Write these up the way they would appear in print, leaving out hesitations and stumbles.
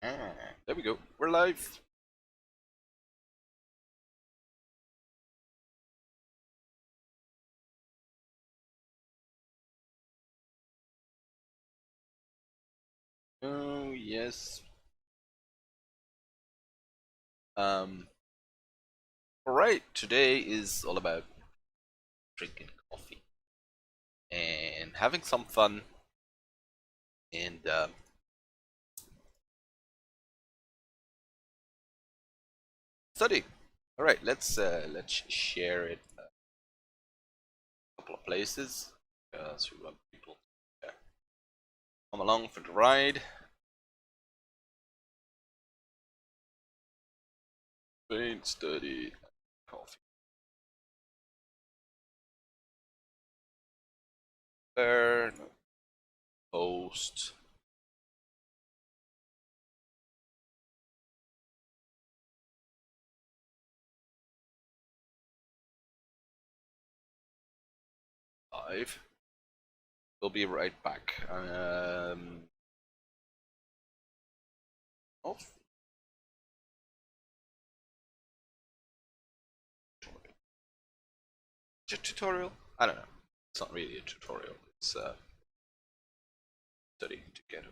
There we go. We're live. Oh yes. Um. All right. Today is all about drinking coffee and having some fun and study. All right. Let's share it a couple of places because we want people to come along for the ride. Paint study coffee. There. No. Post. Live. We'll be right back. Off. Tutorial? I don't know. It's not really a tutorial. It's studying together.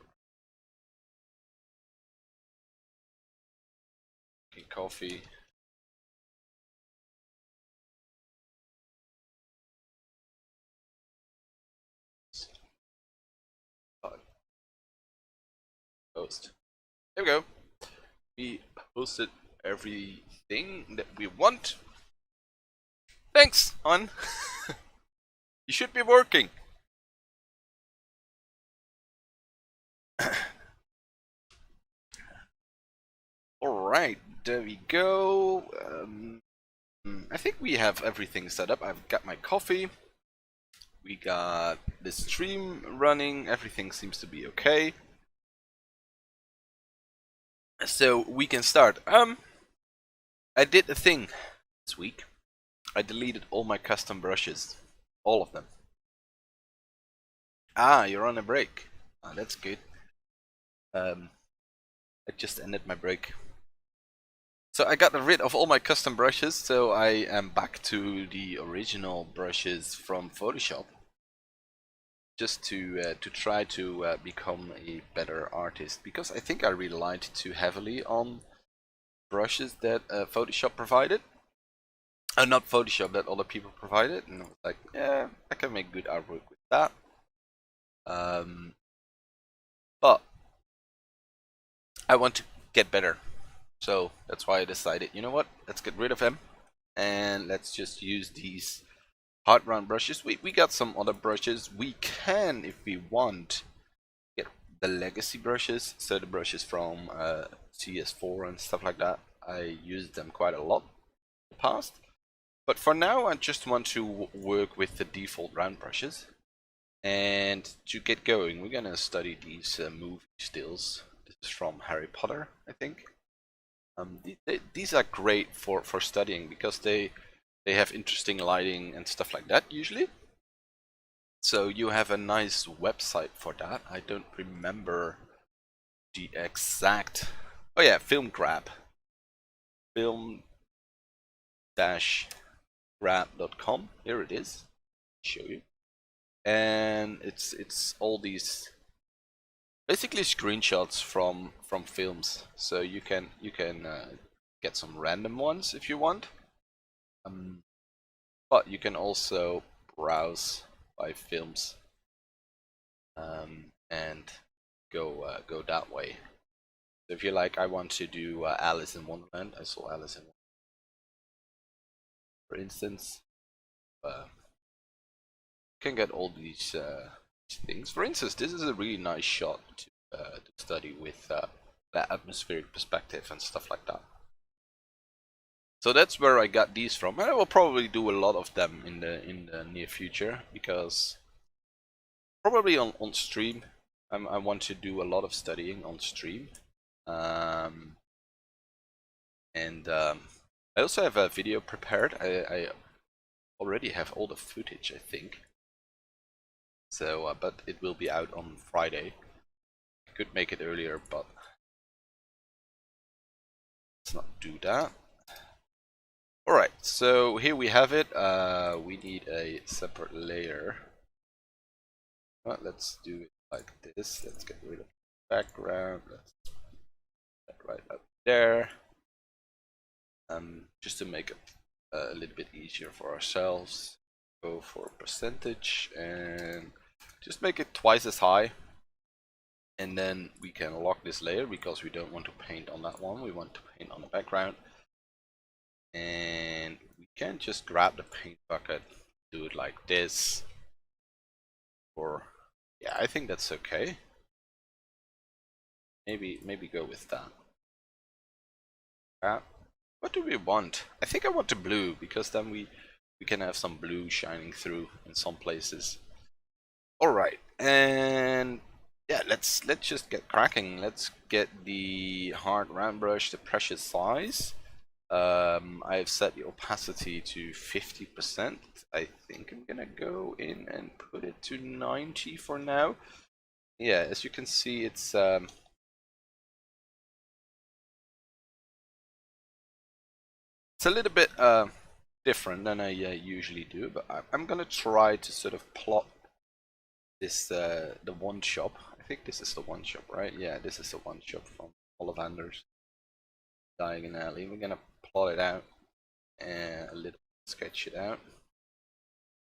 Drinking coffee. Post. There we go. We posted everything that we want. Thanks, hon. You should be working. Alright, there we go. I think we have everything set up. I've got my coffee. We got the stream running. Everything seems to be okay. So we can start. I did a thing this week. I deleted all my custom brushes. All of them. Ah, you're on a break. Ah, that's good. I just ended my break. So I got rid of all my custom brushes, so I am back to the original brushes from Photoshop. Just to try to become a better artist, because I think I relied too heavily on brushes that Photoshop provided. Not Photoshop, that other people provided, and I was like, yeah, I can make good artwork with that. But I want to get better, so that's why I decided, you know what, let's get rid of them and let's just use these hard round brushes. We got some other brushes. We can, if we want, get the legacy brushes, so the brushes from CS4 and stuff like that. I used them quite a lot in the past, but for now I just want to work with the default round brushes. And to get going, we're gonna study these movie stills. This is from Harry Potter, I think. These are great for studying because they have interesting lighting and stuff like that usually. So you have a nice website for that. I don't remember the exact. Oh yeah, Film Grab. Film-grab.com. Here it is. Show you. And it's all these basically screenshots from films, so you can get some random ones if you want, but you can also browse by films and go that way. So if you like, I want to do Alice in Wonderland. I saw Alice in Wonderland, for instance. You can get all these things. For instance, this is a really nice shot to study with that atmospheric perspective and stuff like that. So that's where I got these from, and I will probably do a lot of them in the near future, because probably on stream I want to do a lot of studying on stream, and I also have a video prepared. I already have all the footage, I think. So, but it will be out on Friday. I could make it earlier, but let's not do that. Alright, so here we have it. We need a separate layer. Well, let's do it like this. Let's get rid of the background. Let's put that right up there. Just to make it a little bit easier for ourselves. Go for percentage and just make it twice as high. And then we can lock this layer because we don't want to paint on that one. We want to paint on the background. And we can just grab the paint bucket, do it like this. Or yeah, I think that's okay. Maybe go with that. What do we want? I think I want the blue because then we can have some blue shining through in some places. All right, and yeah, let's just get cracking. Let's get the hard round brush, the precious size. I have set the opacity to 50%. I think I'm gonna go in and put it to 90 for now. Yeah, as you can see, it's a little bit different than I usually do, but I'm gonna try to sort of plot this the one shop. I think this is the one shop, right? Yeah, this is the one shop from Ollivander's diagonally. We're gonna plot it out and a little sketch it out.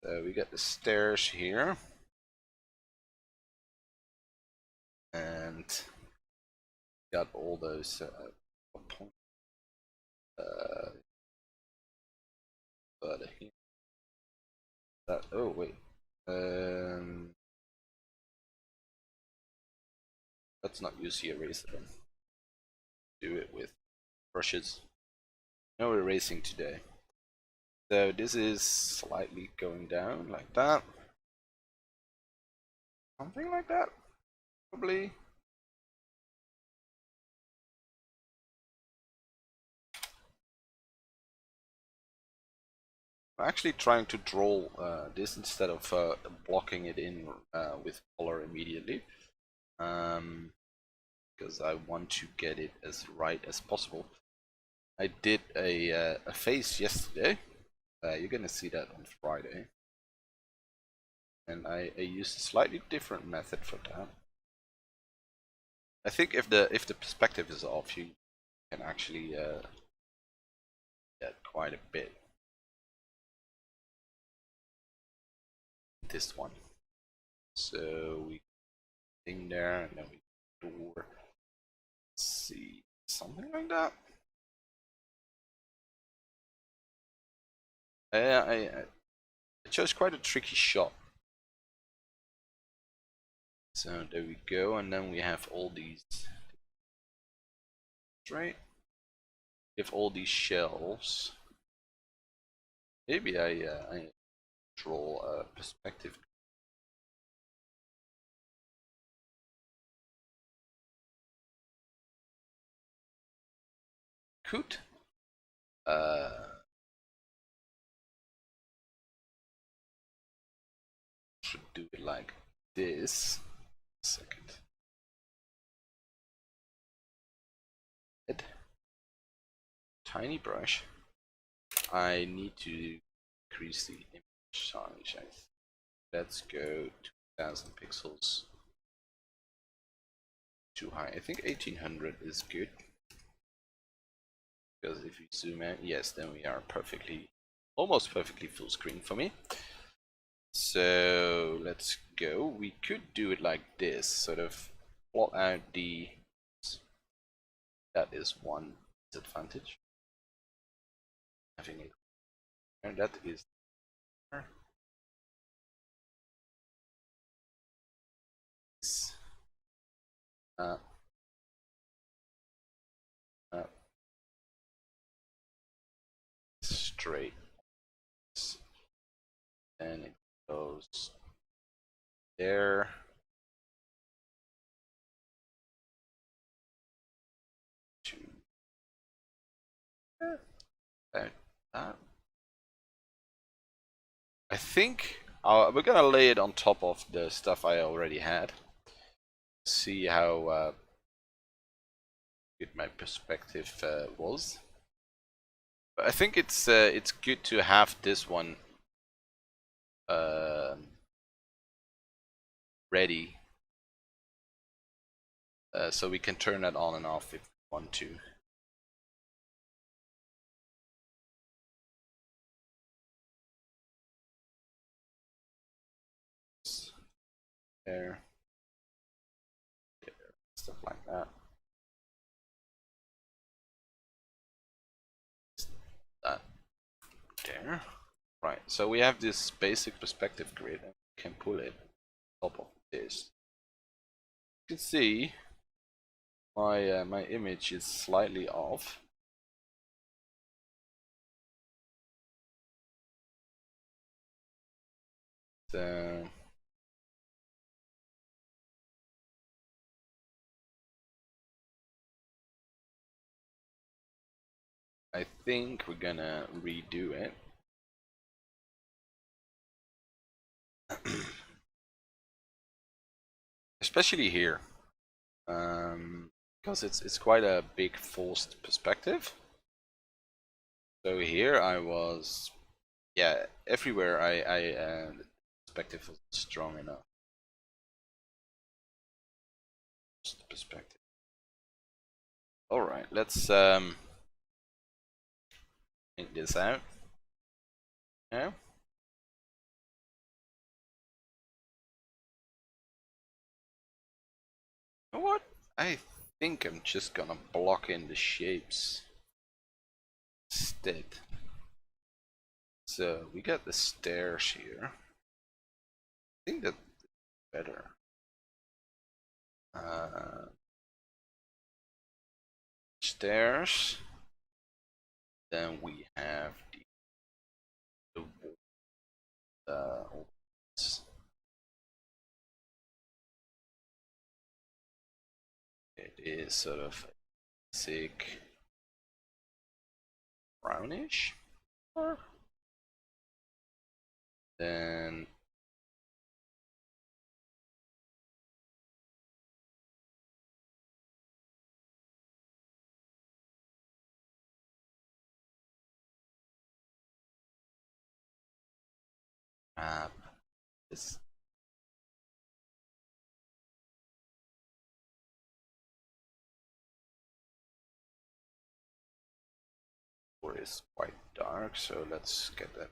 So we got the stairs here, and got all those points. But here, that, oh wait, let's not use the eraser then. Do it with brushes. No erasing today. So this is slightly going down like that. Something like that, probably. I'm actually trying to draw this instead of blocking it in with color immediately. Because I want to get it as right as possible. I did a face yesterday. You're gonna see that on Friday, and I used a slightly different method for that. I think if the perspective is off, you can actually get quite a bit. This one. So we thing there, and then we door. Let's see, something like that. I chose quite a tricky shot. So there we go, and then we have all these. Right. We have all these shells. Maybe I draw a perspective. Could should do it like this. Second. Tiny brush. I need to increase the image size. Let's go 2000 pixels. Too high. I think 1800 is good. Because if you zoom out, yes, then we are perfectly, almost perfectly full screen for me. So let's go. We could do it like this, sort of plot out the. That is one disadvantage. Having it, and that is. Uh, straight, and it goes there. To that. I think we're gonna lay it on top of the stuff I already had. See how good my perspective was. But I think it's good to have this one ready, so we can turn that on and off if we want to. There, stuff like that. That there. Right, so we have this basic perspective grid and we can pull it on top of this. You can see my my image is slightly off. So I think we're gonna redo it. Especially here, because it's quite a big forced perspective. So here I was, yeah, everywhere the perspective was strong enough. Just the perspective. All right, let's think this out. Yeah. You know what? I think I'm just gonna block in the shapes instead. So we got the stairs here. I think that's better. Stairs. Then we have the it is sort of basic brownish. Then this floor is quite dark, so let's get that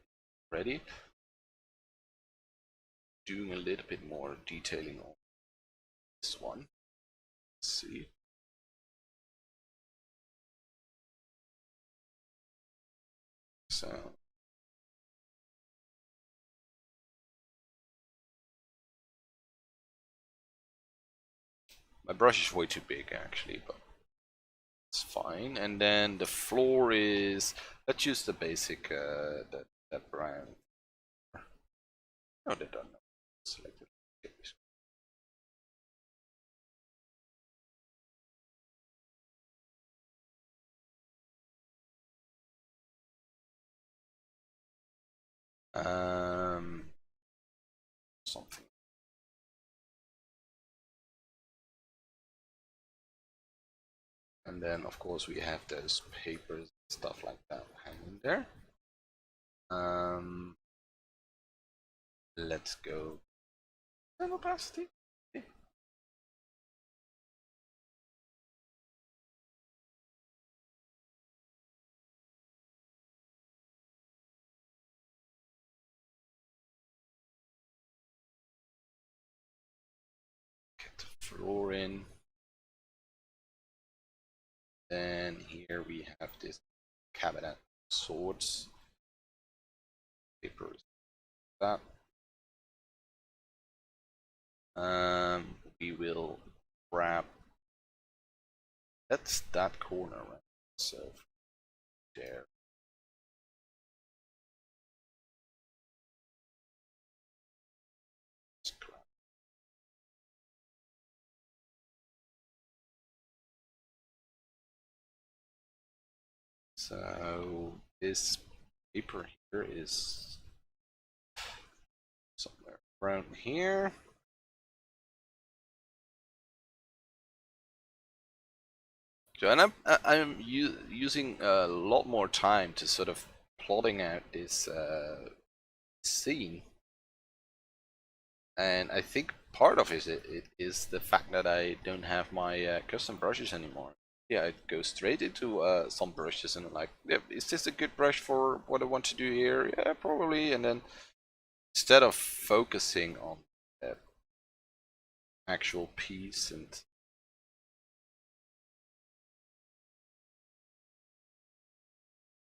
ready. Doing a little bit more detailing on this one. Let's see. So my brush is way too big actually, but it's fine. And then the floor is, let's use the basic that brown. No, they don't know. Select it. Something. And then of course we have those papers, stuff like that hanging there. Let's go. And opacity. Get the floor in. Then here we have this cabinet swords papers. That we will grab, that's that corner, right? So there. So this paper here is somewhere around here. So, and I'm using a lot more time to sort of plotting out this scene, and I think part of it is the fact that I don't have my custom brushes anymore. Yeah, I go straight into some brushes and I'm like, yeah, is this a good brush for what I want to do here? Yeah, probably. And then instead of focusing on the actual piece and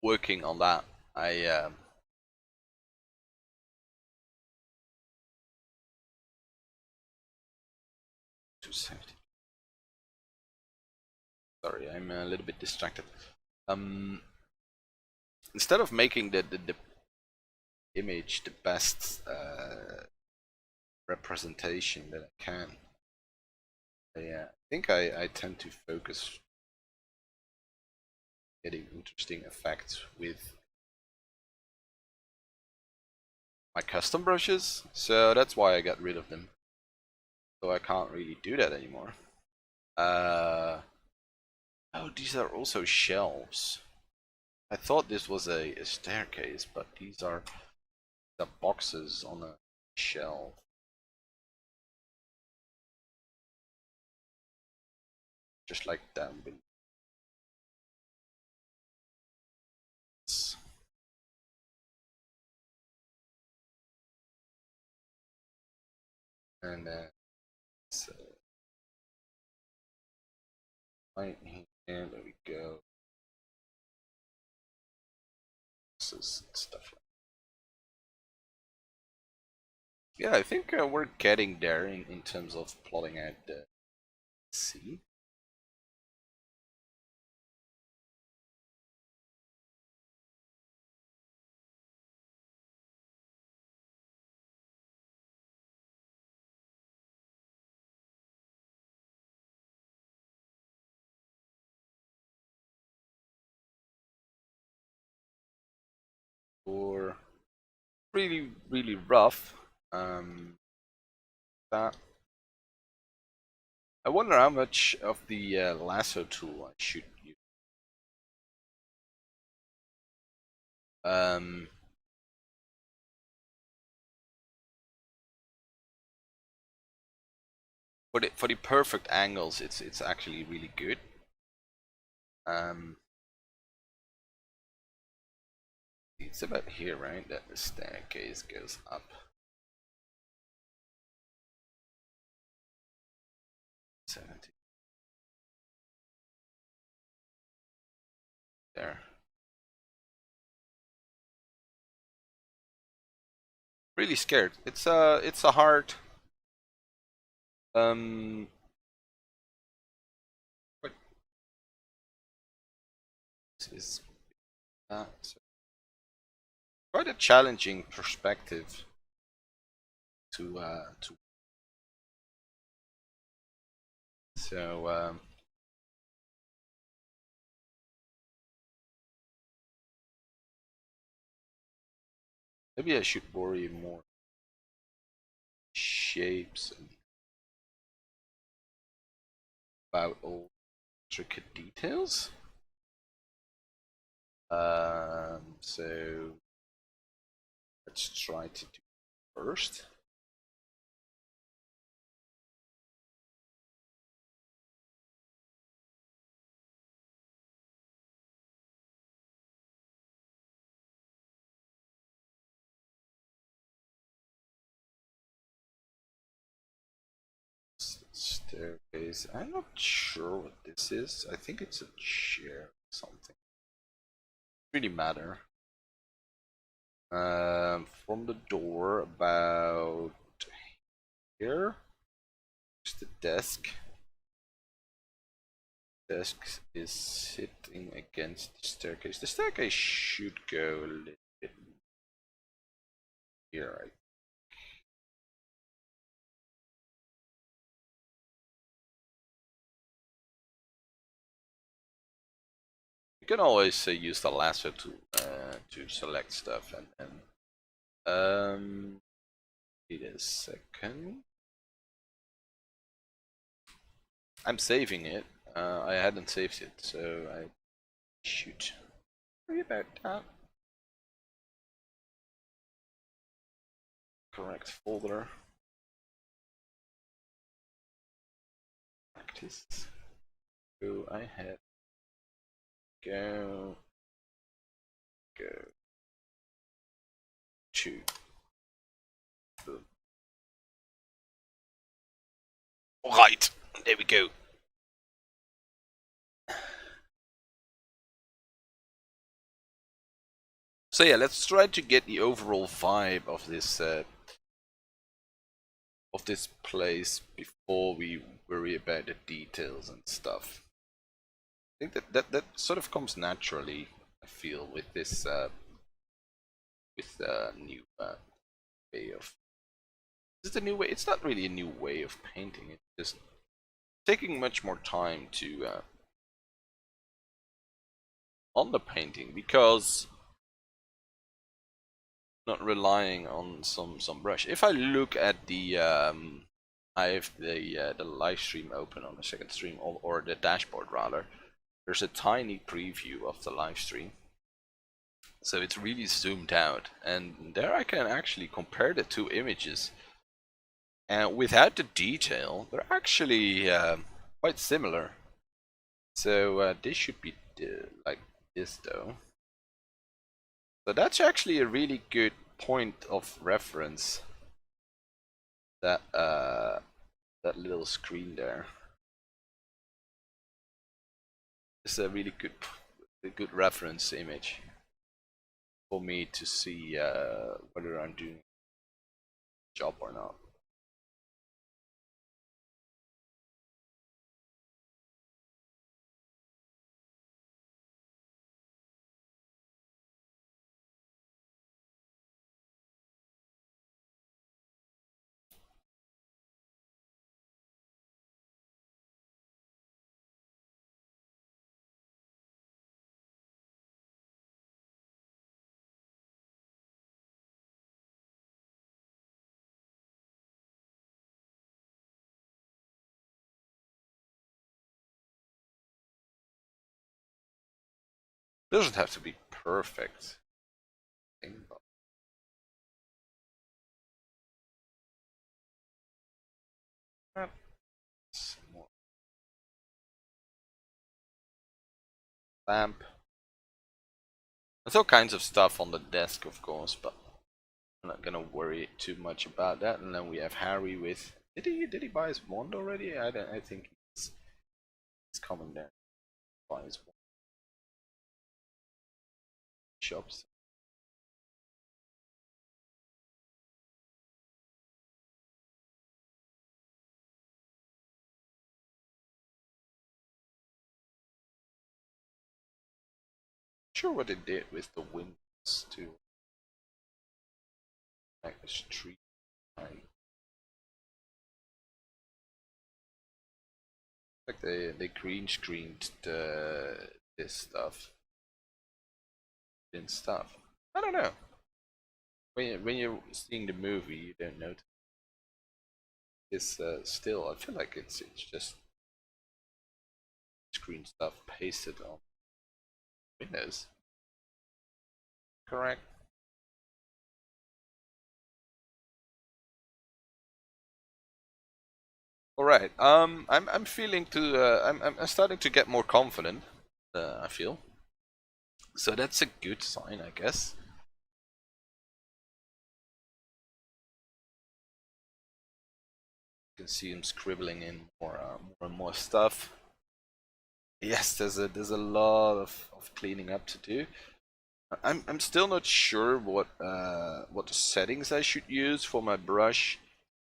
working on that, I 270. Sorry, I'm a little bit distracted. Instead of making the image the best representation that I can, I think I tend to focus getting interesting effects with my custom brushes, so that's why I got rid of them. So I can't really do that anymore. Oh, these are also shelves. I thought this was a staircase, but these are the boxes on a shelf. Just like down below. And so right here, there we go. Boxes and stuff like that. Yeah, I think we're getting there in terms of plotting out the scene. Or really rough. That I wonder how much of the lasso tool I should use. Um, for the perfect angles, it's actually really good. Um, it's about here, right? That the staircase goes up. 70. There. Really scared. It's a hard um what is that? Quite a challenging perspective to so maybe I should worry more shapes and about all intricate details. So let's try to do first. Staircase. I'm not sure what this is. I think it's a chair or something. Really matter. From the door about here. It's the desk. Desk is sitting against the staircase. The staircase should go a little bit here. You can always use the lasso to select stuff and wait a second. I'm saving it. I hadn't saved it, so I should worry about that. Correct folder. Practice. Go ahead. Go to boom. Right, there we go. So yeah, let's try to get the overall vibe of this place before we worry about the details and stuff. I think that sort of comes naturally. I feel with this new way of. Is it a new way? It's not really a new way of painting. It's just taking much more time to on the painting because not relying on some brush. If I look at the I have the live stream open on the second stream or the dashboard rather. There's a tiny preview of the live stream, so it's really zoomed out, and there I can actually compare the two images. And without the detail, they're actually quite similar. So this should be like this though. So that's actually a really good point of reference. That that little screen there. It's a really good reference image for me to see whether I'm doing a job or not. Doesn't have to be perfect. But some more lamp. There's all kinds of stuff on the desk, of course, but I'm not gonna worry too much about that. And then we have Harry with. Did he buy his wand already? I think he's coming there. Buy his wand. Shops. Sure what they did with the windows too. Like the street light. Like they green screened this stuff. And stuff. I don't know. When you're seeing the movie, you don't notice. It's still. I feel like it's just screen stuff pasted on Windows. Correct. All right. I'm feeling to. I'm starting to get more confident. I feel. So that's a good sign, I guess. You can see him scribbling in more and more stuff. Yes, there's a lot of cleaning up to do. I'm still not sure what the settings I should use for my brush.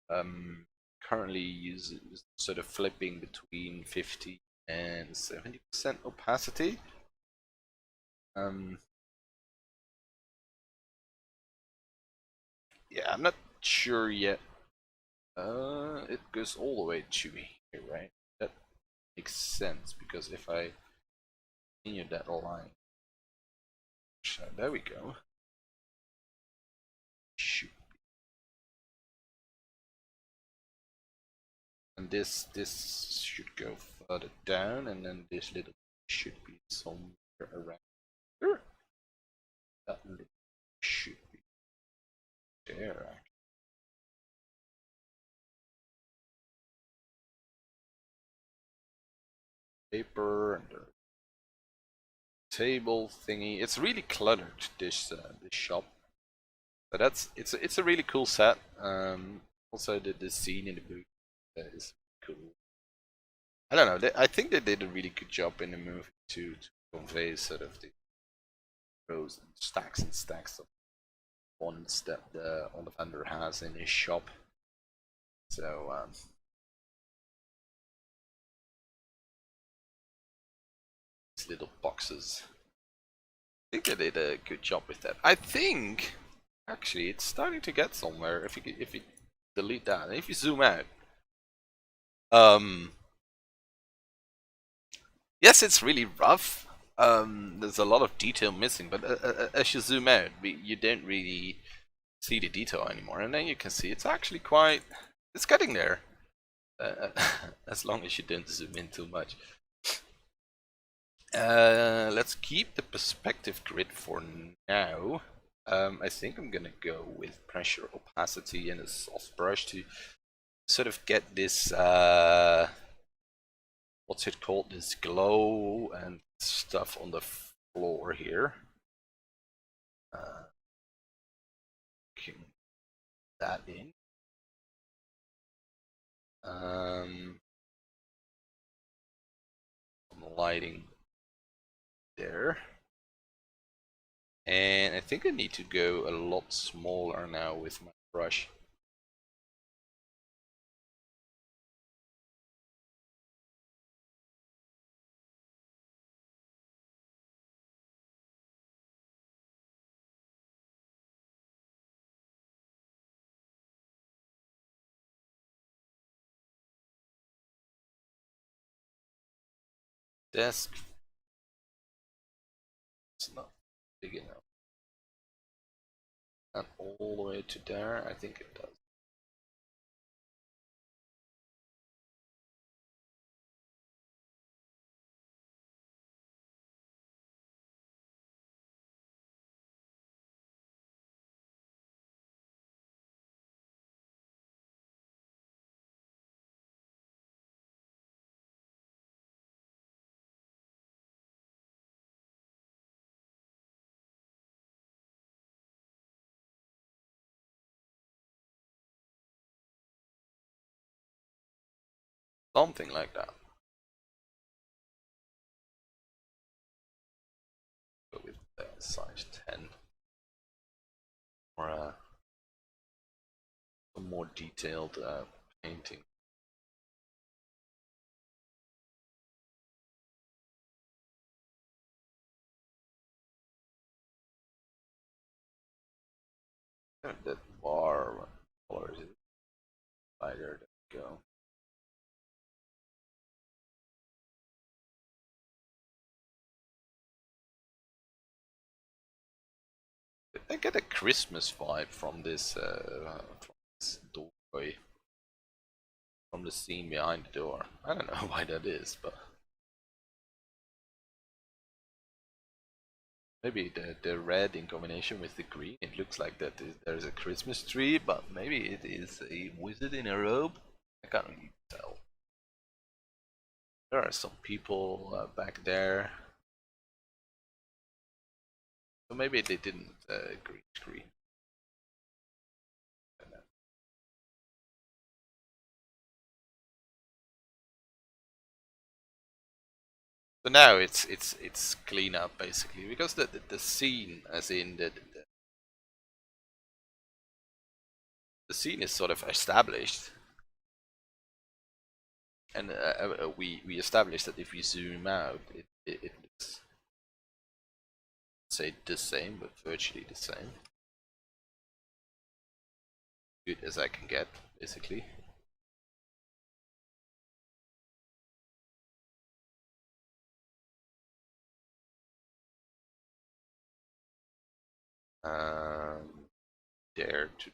Currently use sort of flipping between 50 and 70% opacity. Yeah, I'm not sure yet. It goes all the way to here, right? That makes sense because if I continue that line, so there we go. Shoot. And this should go further down, and then this little should be somewhere around here. That little should be there. Paper and the table thingy. It's really cluttered, this shop, but it's a really cool set. Also the scene in the book is cool. I don't know. I think they did a really good job in the movie to convey sort of the rows and stacks of bonds that the Ollivander has in his shop. So these little boxes. I think they did a good job with that. I think actually it's starting to get somewhere if you delete that. And if you zoom out, yes, it's really rough. There's a lot of detail missing, but as you zoom out, you don't really see the detail anymore, and then you can see it's actually quite. It's getting there, as long as you don't zoom in too much. Let's keep the perspective grid for now. I think I'm gonna go with pressure, opacity, and a soft brush to sort of get this what's it called, this glow and stuff on the floor here. That in. Some lighting there. And I think I need to go a lot smaller now with my brush. Desk. It's not big enough. And all the way to there, I think it does. Something like that. Go with size 10. Or some more detailed painting. That bar, what color is it? Lighter, there we go. I get a Christmas vibe from this doorway, from the scene behind the door. I don't know why that is, but maybe the red in combination with the green. It looks like that there's a Christmas tree, but maybe it is a wizard in a robe. I can't really tell. There are some people back there, so maybe they didn't green screen. So now it's clean up basically, because the scene, as in the scene is sort of established, and we established that if we zoom out, it looks, say, the same, but virtually the same. Good as I can get, basically. There to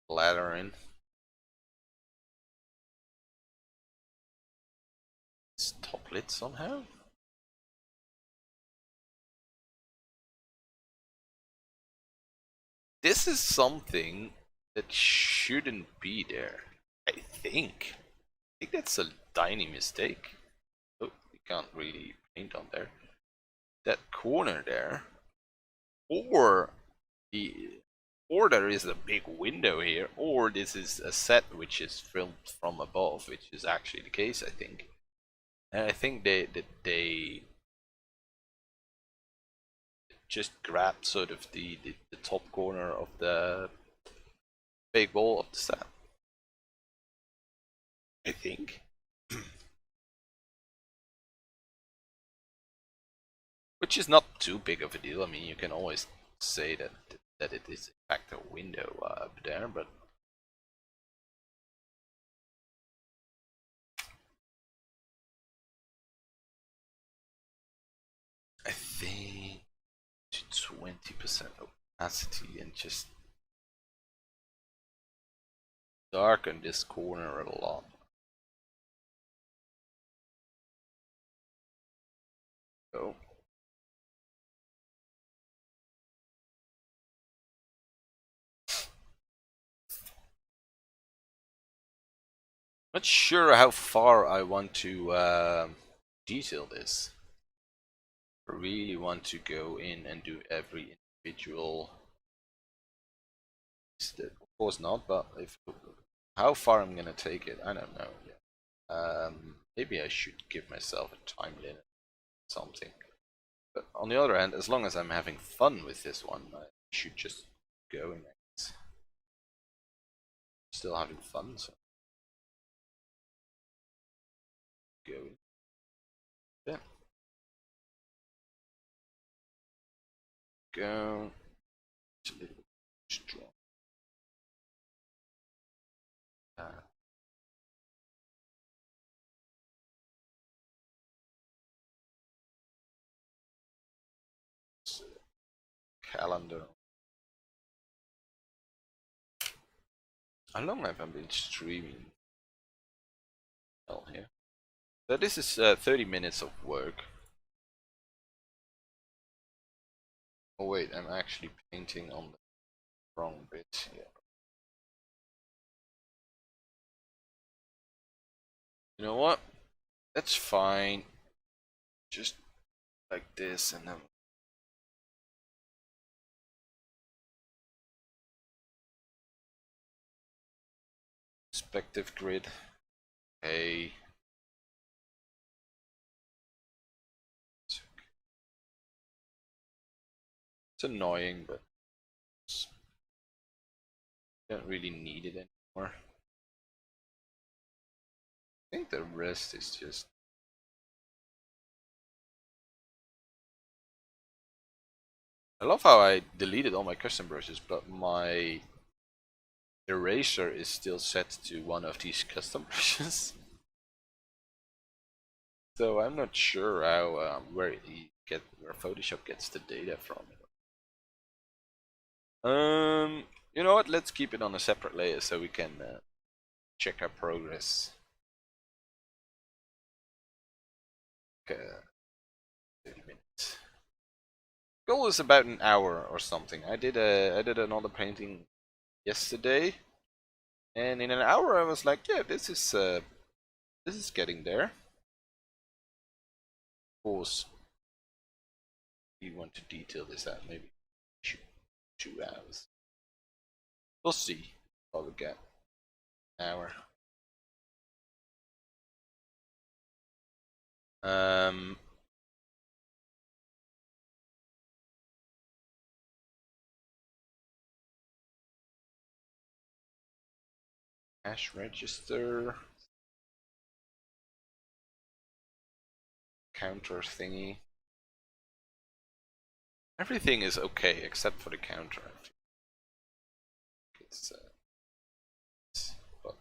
ladder in. top lid somehow? This is something that shouldn't be there, I think. I think that's a tiny mistake. Oh, we can't really paint on there. That corner there, or the, or there is a big window here, or this is a set which is filmed from above, which is actually the case, I think. And I think they just grabbed sort of the top corner of the fake wall of the set. I think. Which is not too big of a deal. I mean, you can always say that it is in fact a window up there, but I think to 20% opacity and just darken this corner a lot. So not sure how far I want to detail this. I really want to go in and do every individual. Of course not, but if how far I'm gonna take it, I don't know yet. Maybe I should give myself a time limit, something. But on the other hand, as long as I'm having fun with this one, I should just go in it. Still having fun, so go in. Yeah. Go. It's a little bit strong. Calendar. How long have I been streaming? Well, here. So this is 30 minutes of work. Oh wait, I'm actually painting on the wrong bit here. You know what? That's fine. Just like this and then perspective grid. Hey. It's annoying, but you don't really need it anymore. I think the rest is just I love how I deleted all my custom brushes, but my eraser is still set to one of these custom brushes. So I'm not sure how where Photoshop gets the data from. You know what? Let's keep it on a separate layer so we can check our progress. Okay, 30 minutes. Goal is about an hour or something. I did another painting yesterday, and in an hour I was like, yeah, this is getting there. Of course, you want to detail this out, maybe 2 hours. We'll see. Probably get an hour. Cash register. Counter thingy. Everything is okay except for the counter. It's but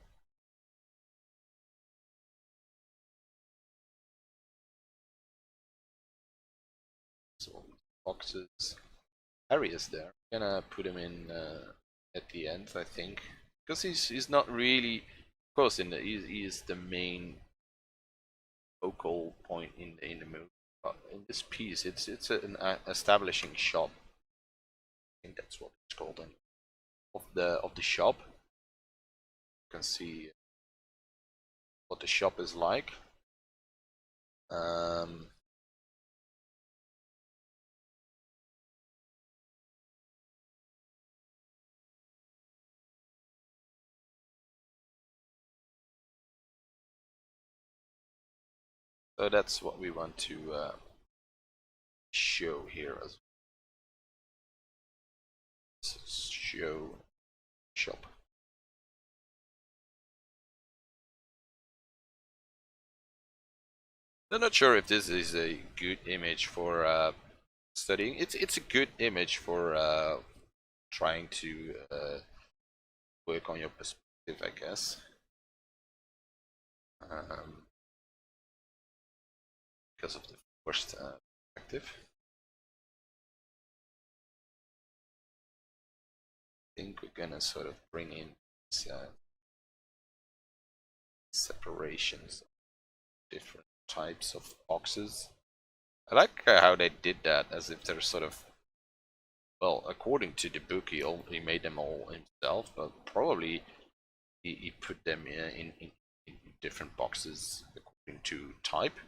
so boxes. Harry is there. I'm gonna put him in at the end, I think, because he's not really. Of course, he is the main focal point in the movie. But in this piece, it's an establishing shot. I think that's what it's called. And of the shop, you can see what the shop is like. Um, so that's what we want to show here as show shop. I'm not sure if this is a good image for studying. It's a good image for trying to work on your perspective, I guess. Um, because of the first perspective. I think we're gonna sort of bring in these, separations of different types of boxes. I like how they did that, as if they're sort of, well, according to the book, he made them all himself, but probably he put them in different boxes according to type.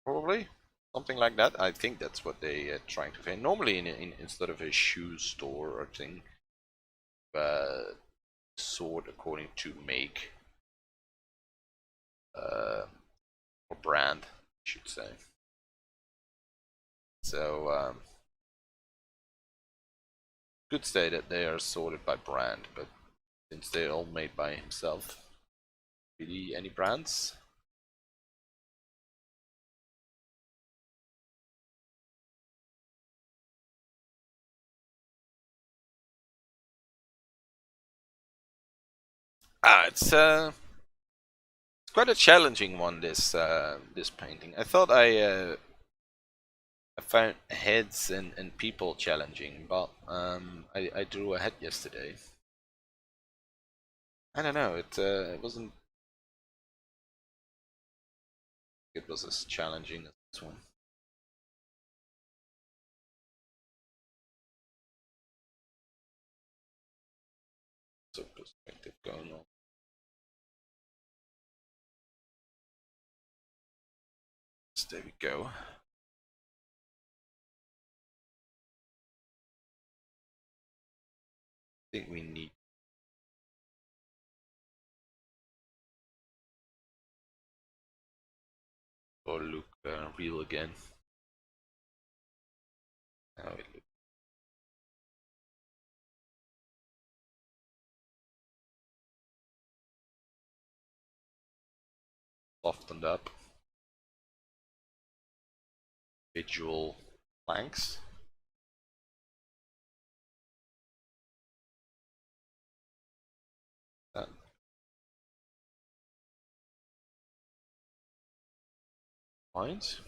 Probably something like that. I think that's what they are trying to find. Normally, in sort of a shoe store or thing, sort according to make or brand, I should say. So could say that they are sorted by brand, but since they're all made by himself, really any brands? It's quite a challenging one. This painting. I thought I found heads and people challenging, but I drew a head yesterday. I don't know. It wasn't. It was as challenging as this one. So perspective going on. So there we go. I think we need to look real again. Now it looks softened up. Visual planks. That lines.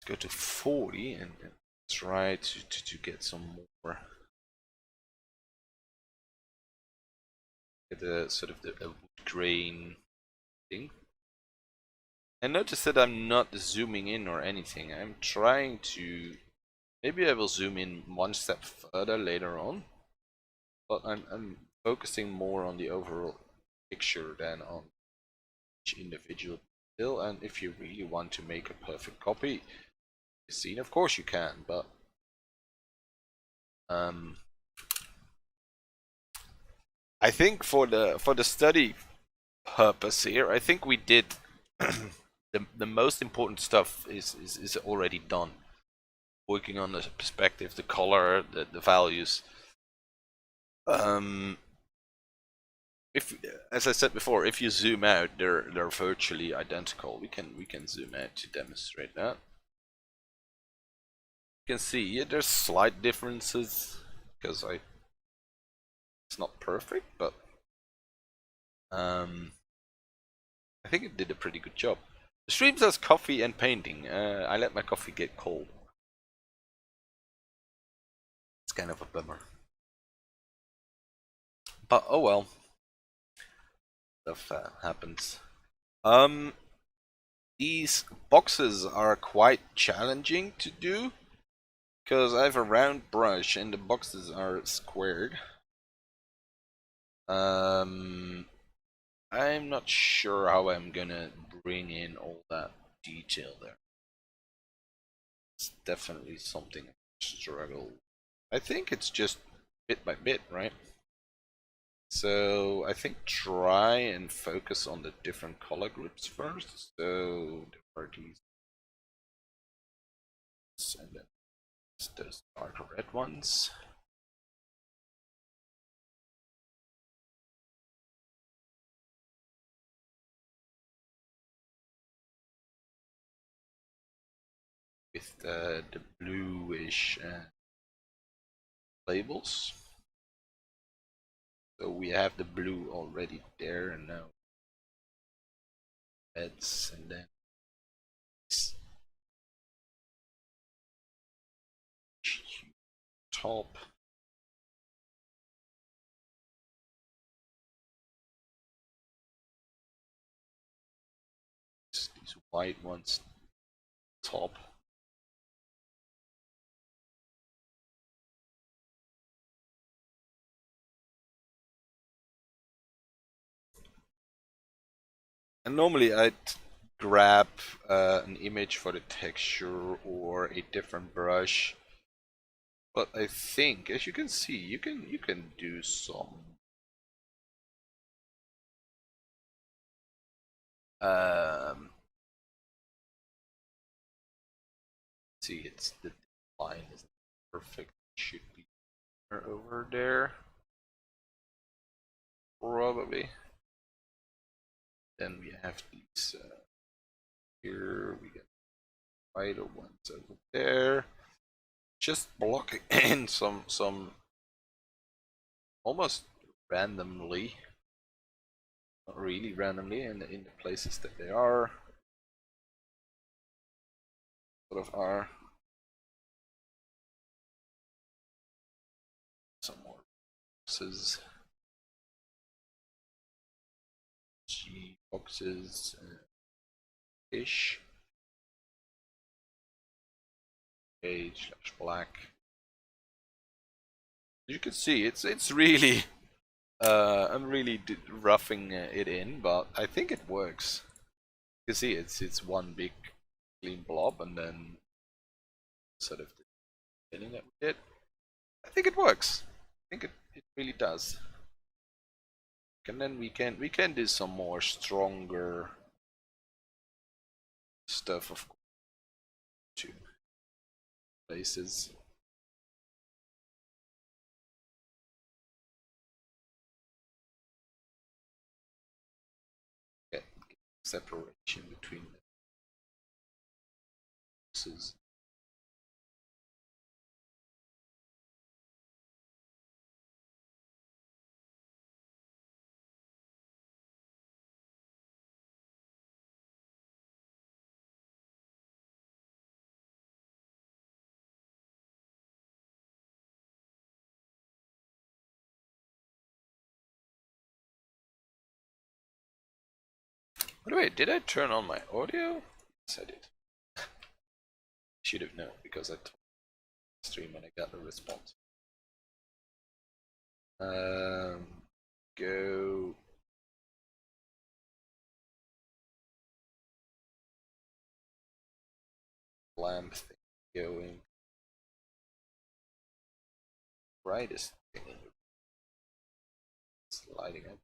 Let's go to 40 and try to get some more. Get a sort of a wood grain thing. And notice that I'm not zooming in or anything. I'm trying to. Maybe I will zoom in one step further later on. But I'm focusing more on the overall picture than on each individual detail. And if you really want to make a perfect copy, the scene, of course you can. But I think for the study purpose here, I think we did the most important stuff is already done. Working on the perspective, the color, the values. If, as I said before, if you zoom out, they're virtually identical. We can zoom out to demonstrate that. You can see, yeah, there's slight differences because I It's not perfect, but I think it did a pretty good job. The stream says coffee and painting. I let my coffee get cold. It's kind of a bummer. But oh well. Stuff happens. These boxes are quite challenging to do because I have a round brush and the boxes are squared. I'm not sure how I'm gonna bring in all that detail there. It's definitely something I struggle. I think it's just bit by bit, right? So I think try and focus on the different color groups first. So there are these, and then those dark red ones. With the bluish labels. So we have the blue already there, and now reds, and then top. These white ones top. And normally I'd grab an image for the texture or a different brush, but I think, as you can see, you can do some see, it's the line is perfect. Should be over there, probably. Then we have these here. We get wider ones over there. Just blocking in some almost randomly, not really randomly, in the places that they are. Sort of are. Some more boxes. G boxes ish. Beige slash black. As you can see, it's really I'm really roughing it in, but I think it works. You can see it's one big clean blob, and then sort of the filling that we did. I think it works. I think it really does. And then we can do some more stronger stuff, of course, to places. Get separation between the boxes. By the way, did I turn on my audio? Yes, I did. Should have known because I told the stream and I got a response. Go lamp thing going. Brightest thing in the room. It's lighting up.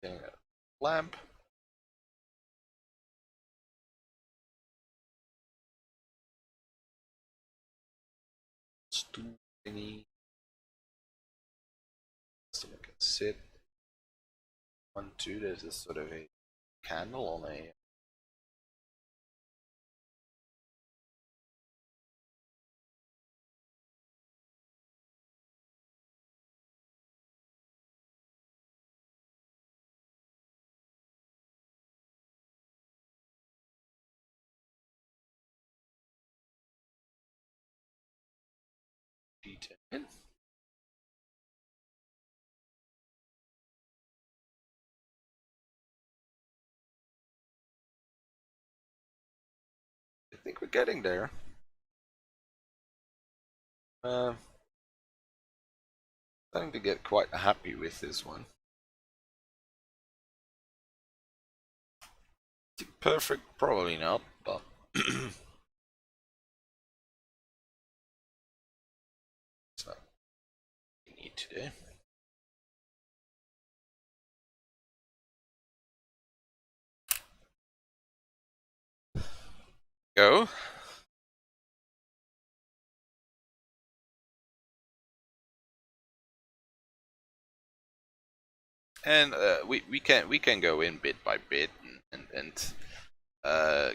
getting a lamp. Stool thingy. So I can sit. 1, 2. There's a sort of a candle on a D10. I think we're getting there. Starting to get quite happy with this one. Perfect, probably not, but it's not what we need to do. Go. And we can go in bit by bit and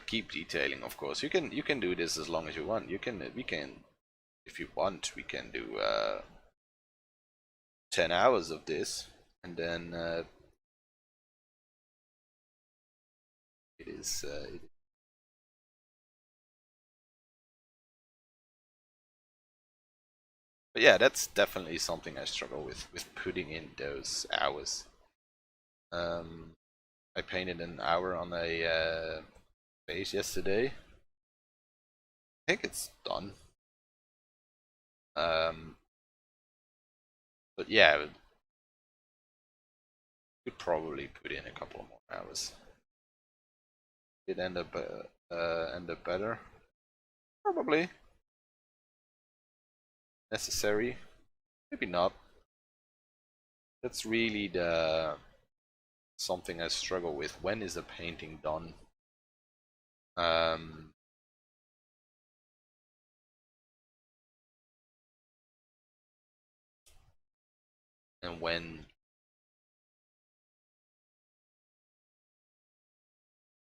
keep detailing. Of course, you can do this as long as you want. We can if you want we can do 10 hours of this, and then it is but yeah, that's definitely something I struggle with putting in those hours. I painted an hour on a face yesterday. I think it's done. Um, but yeah, could probably put in a couple more hours. Did end up better? Probably necessary. Maybe not. That's really the something I struggle with. When is a painting done? Um, and when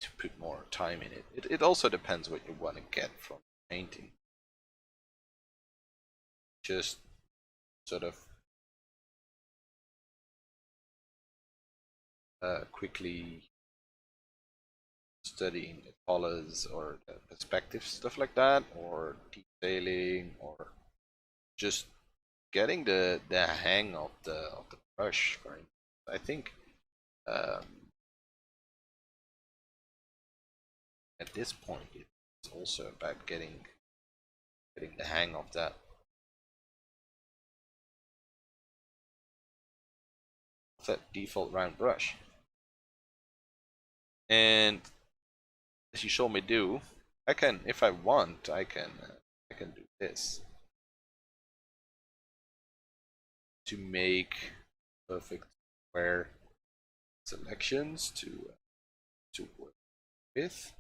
to put more time in it. It also depends what you want to get from painting. Just sort of quickly studying the colors or the perspective, stuff like that, or detailing, or just getting the hang of the brush. I think um, at this point it's also about getting the hang of that default round brush. And as you saw me do, I can, if I want, I can do this to make perfect square selections to work with.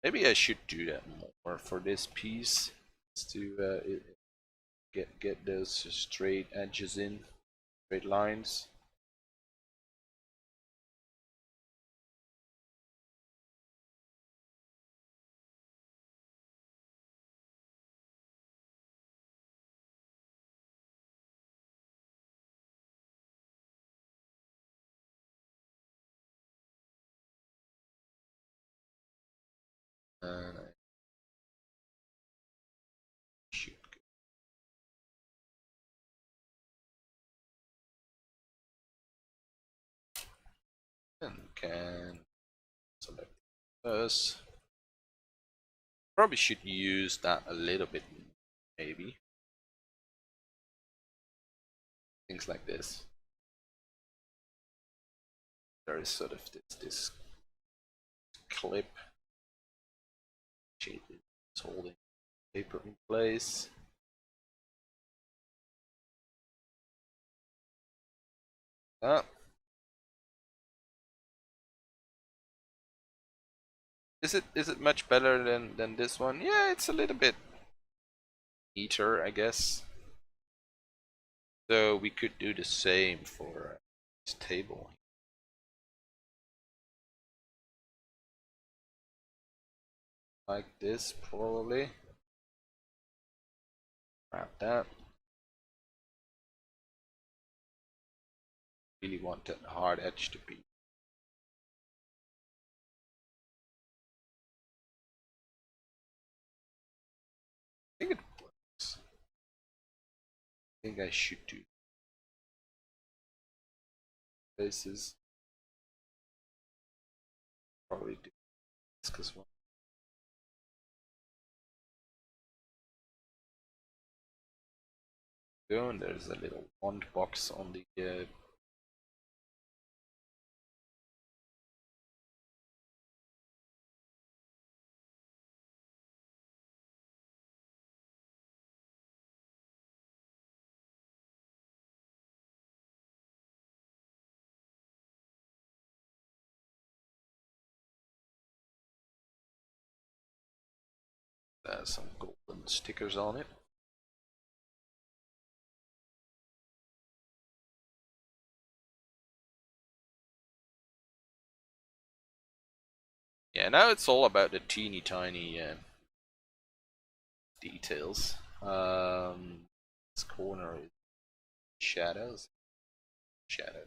Maybe I should do that more for this piece to get those straight edges in, straight lines. And I should and can select this. Probably should use that a little bit, maybe. Things like this. There is sort of this clip shape is holding paper in place. that. Is it much better than this one? Yeah, it's a little bit neater, I guess. So we could do the same for this table. Like this, probably. Grab that. Really want that hard edge to be. I think it works. I think I should do places. Probably do this because one. And there's a little wand box on the some golden stickers on it. Yeah, now it's all about the teeny tiny details. This corner is shadows. Shadow.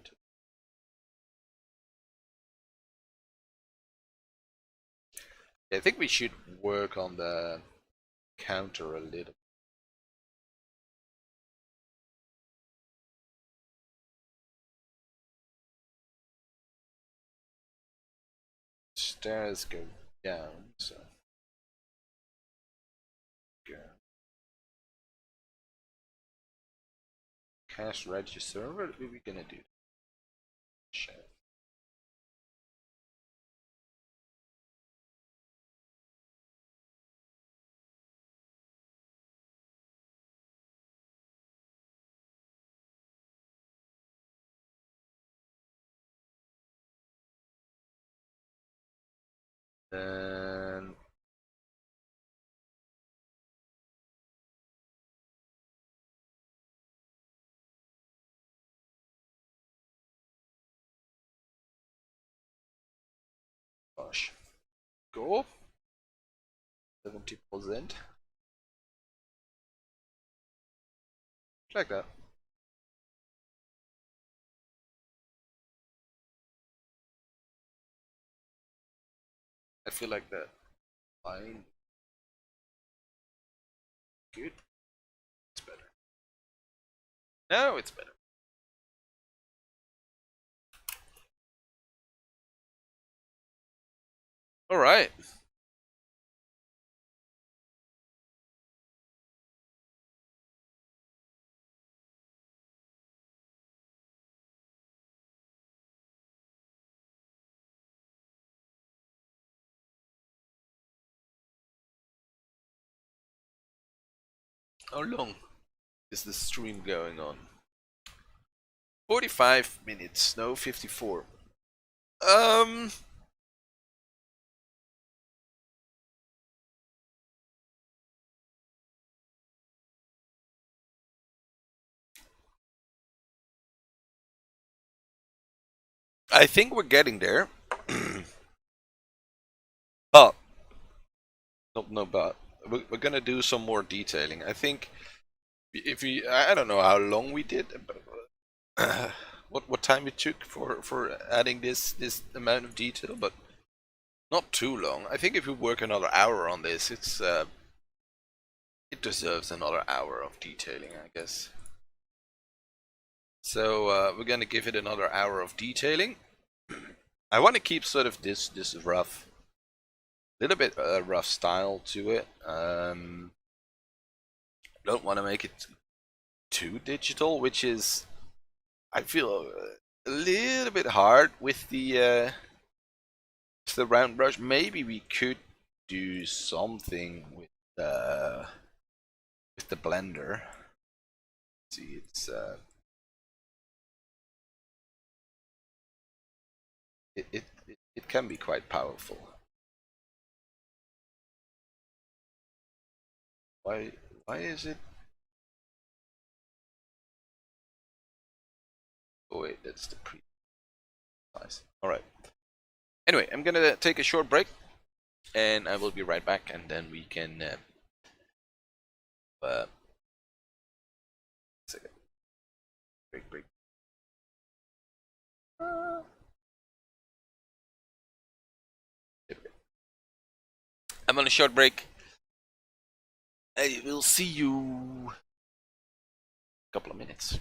I think we should work on the counter a little. Stairs go down, so go. Cash register. What are we gonna do? Shelf. Then gosh, go 70%. Like that. I feel like that line. Good. It's better. No, it's better. All right. How long is the stream going on? 45 minutes. No, 54. Um. I think we're getting there. But no, but we're gonna do some more detailing. I think if we, I don't know how long we did, but what time it took for adding this amount of detail, but not too long. I think if we work another hour on this, it deserves another hour of detailing, I guess. So we're gonna give it another hour of detailing. I want to keep sort of this rough, little bit rough style to it. Don't want to make it too digital, which is I feel a little bit hard with the round brush. Maybe we could do something with the blender. Let's see, it's it can be quite powerful. Why is it? Oh wait, that's the pre size. All right. Anyway, I'm gonna take a short break, and I will be right back, and then we can. Second. Break. I'm on a short break. I will see you in a couple of minutes.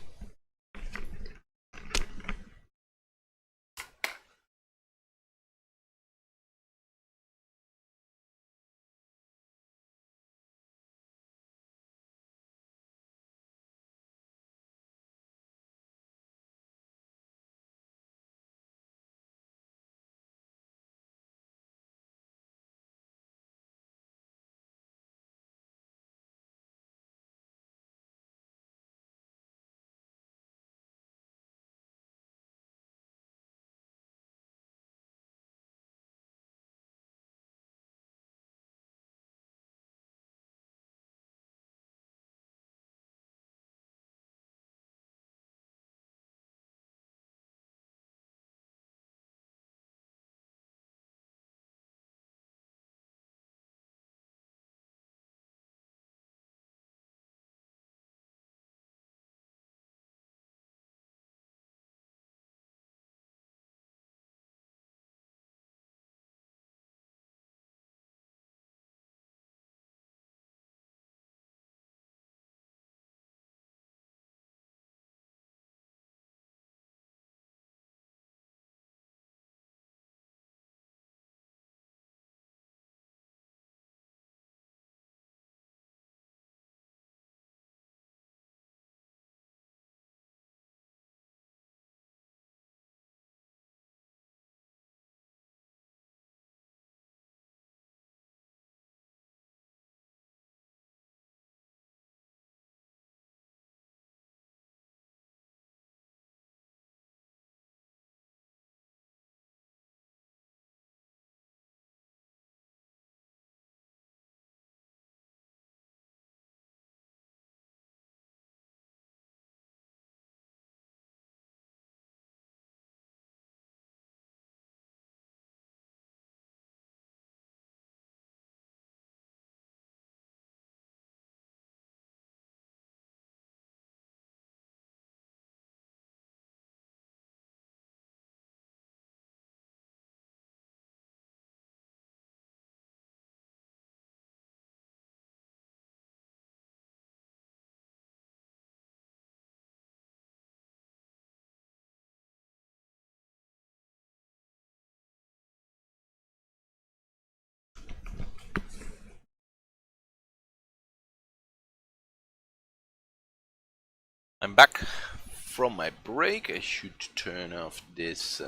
I'm back from my break. I should turn off this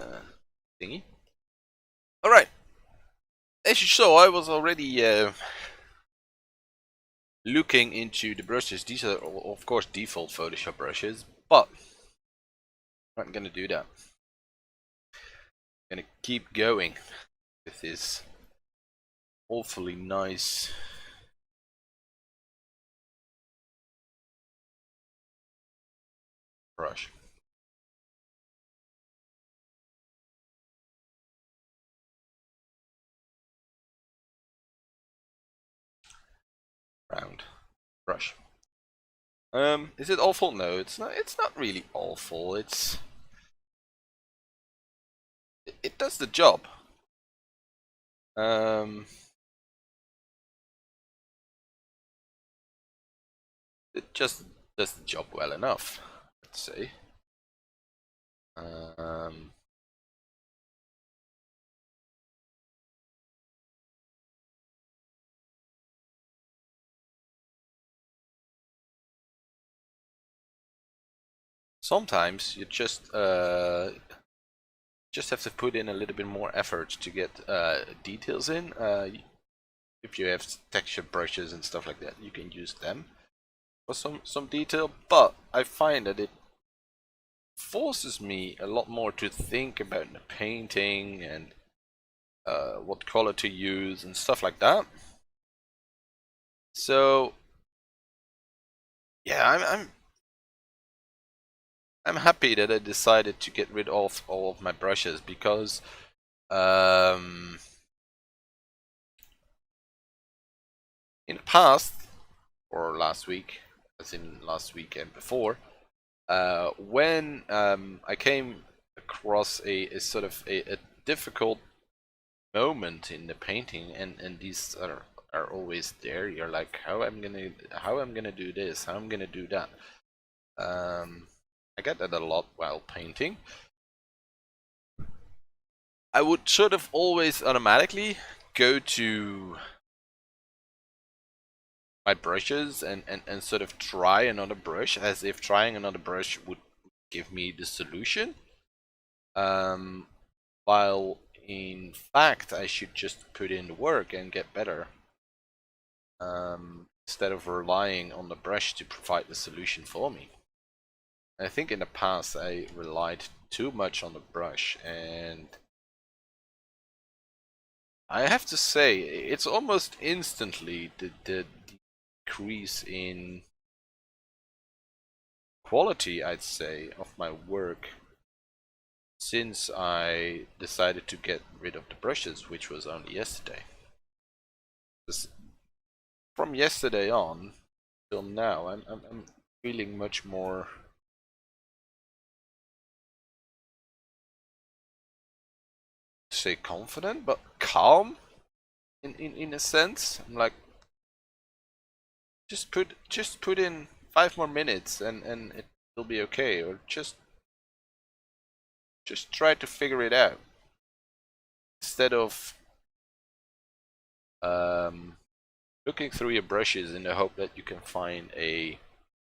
thingy. All right. As you saw, I was already looking into the brushes. These are, of course, default Photoshop brushes, but I'm not gonna do that. I'm gonna keep going with this awfully nice brush. Round brush. Is it awful? No, it's not. It's not really awful. It does the job. It just does the job well enough, let's say. Sometimes you just have to put in a little bit more effort to get details in. If you have texture brushes and stuff like that, you can use them for some detail. But I find that forces me a lot more to think about the painting and what color to use and stuff like that. So yeah, I'm happy that I decided to get rid of all of my brushes, because in the past, or last week, as in last weekend before, when I came across a sort of a difficult moment in the painting, and these are always there. You're like, how I'm gonna do this, how I'm gonna do that. I get that a lot while painting. I would sort of always automatically go to my brushes and sort of try another brush, as if trying another brush would give me the solution. While in fact I should just put in the work and get better, instead of relying on the brush to provide the solution for me. I think in the past I relied too much on the brush, and I have to say it's almost instantly the decrease in quality, I'd say, of my work since I decided to get rid of the brushes, which was only yesterday. From yesterday on till now, I'm feeling much more, say, confident, but calm in a sense. I'm like, just put in 5 more minutes and it'll be okay, or just try to figure it out, instead of looking through your brushes in the hope that you can find a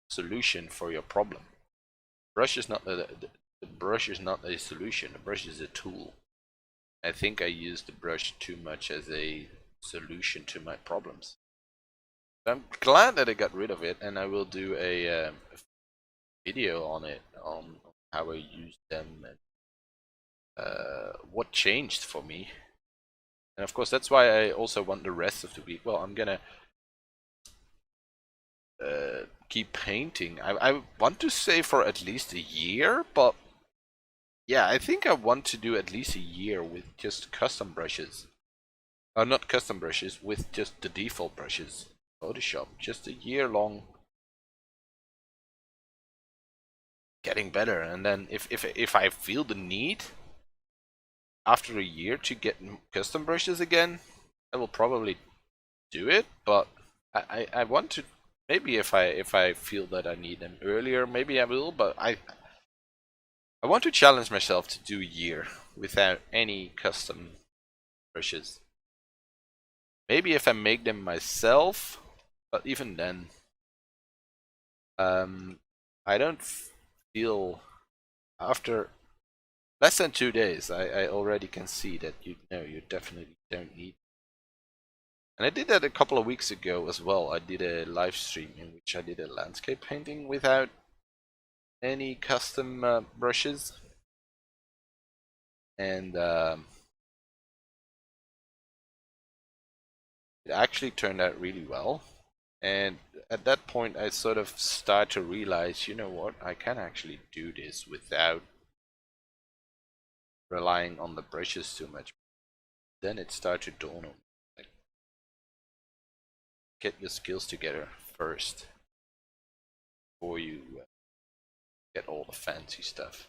solution for your problem. Brush is not the brush is not a solution. The brush is a tool. I think I use the brush too much as a solution to my problems. I'm glad that I got rid of it, and I will do a video on it, on how I use them and what changed for me. And of course, that's why I also want the rest of the week. Well, I'm gonna keep painting. I want to say for at least a year, but yeah, I think I want to do at least a year with just custom brushes. Not custom brushes, with just the default brushes. Photoshop, just a year long, getting better. And then if I feel the need after a year to get custom brushes again, I will probably do it. But I want to, maybe if I feel that I need them earlier, maybe I will. But I want to challenge myself to do a year without any custom brushes. Maybe if I make them myself, but even then, I don't feel, after less than 2 days, I already can see that you definitely don't need. And I did that a couple of weeks ago as well. I did a live stream in which I did a landscape painting without any custom brushes, and it actually turned out really well. And at that point, I sort of start to realize, you know what, I can actually do this without relying on the brushes too much. Then it started to dawn on me, like, get your skills together first before you get all the fancy stuff.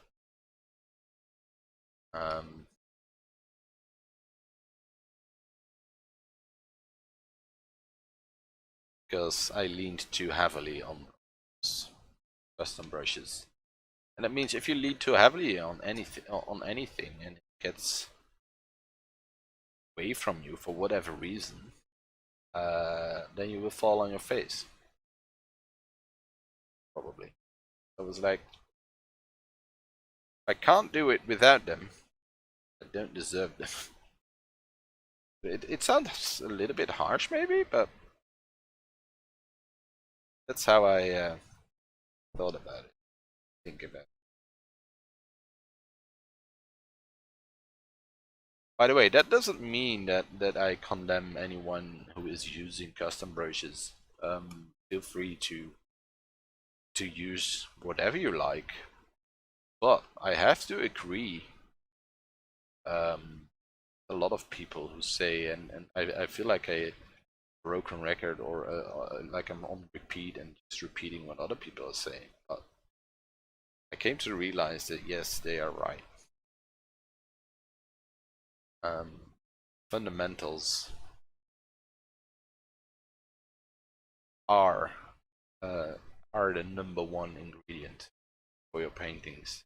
Because I leaned too heavily on custom brushes, and that means if you lean too heavily on anything, and it gets away from you for whatever reason, then you will fall on your face, probably. I was like, I can't do it without them. I don't deserve them. It sounds a little bit harsh, maybe, but that's how I thought about it, think about it. By the way, that doesn't mean that I condemn anyone who is using custom brushes. Feel free to use whatever you like, but I have to agree. Um, a lot of people who say, and I feel like a broken record, or like I'm on repeat and just repeating what other people are saying. But I came to realize that yes, they are right. Fundamentals are uh, are the number one ingredient for your paintings.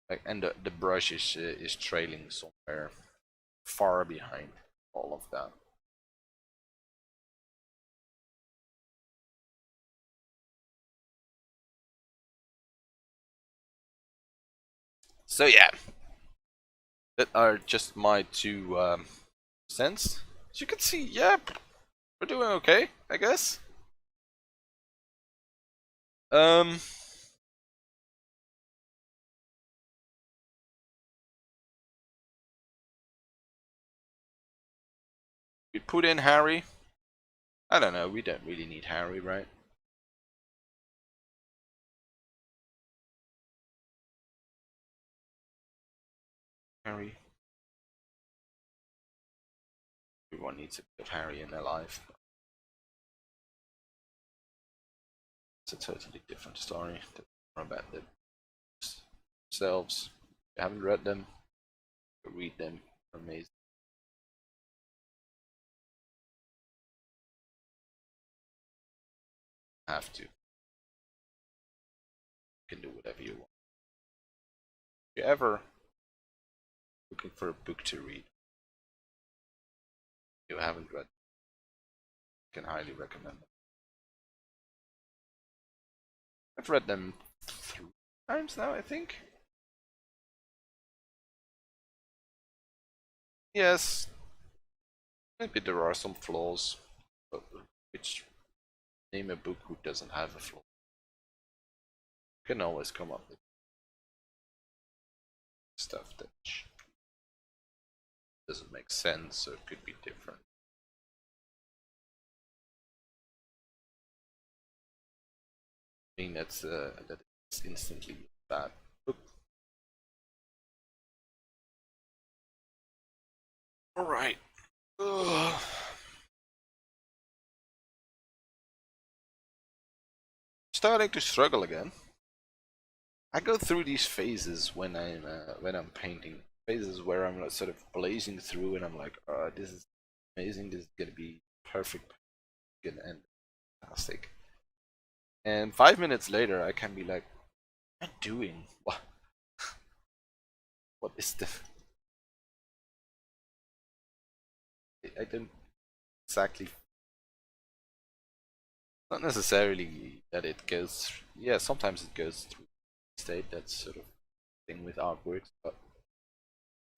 Like, and the brush is trailing somewhere far behind all of that. So yeah, that are just my two cents. As you can see, yeah, we're doing okay, I guess. Um, we put in Harry. I don't know. We don't really need Harry, right? Harry. Everyone needs a bit of Harry in their life. It's a totally different story. About themselves. If you haven't read them, read them. Amazing. Have to. You can do whatever you want. If you're ever looking for a book to read, you haven't read, I can highly recommend them. I've read them 3 times now, I think. Yes, maybe there are some flaws, but which name a book who doesn't have a flaw? You can always come up with stuff that doesn't make sense or could be different. I mean, that's instantly bad. Book. All right. Ugh. Starting to struggle again. I go through these phases when I'm painting. Phases where I'm sort of blazing through, and I'm like, oh, this is amazing. This is gonna be perfect. Gonna end fantastic. And 5 minutes later, I can be like, what am I doing? What is the? I don't exactly. Not necessarily that it goes. Yeah, sometimes it goes through state. That's sort of thing with artworks, but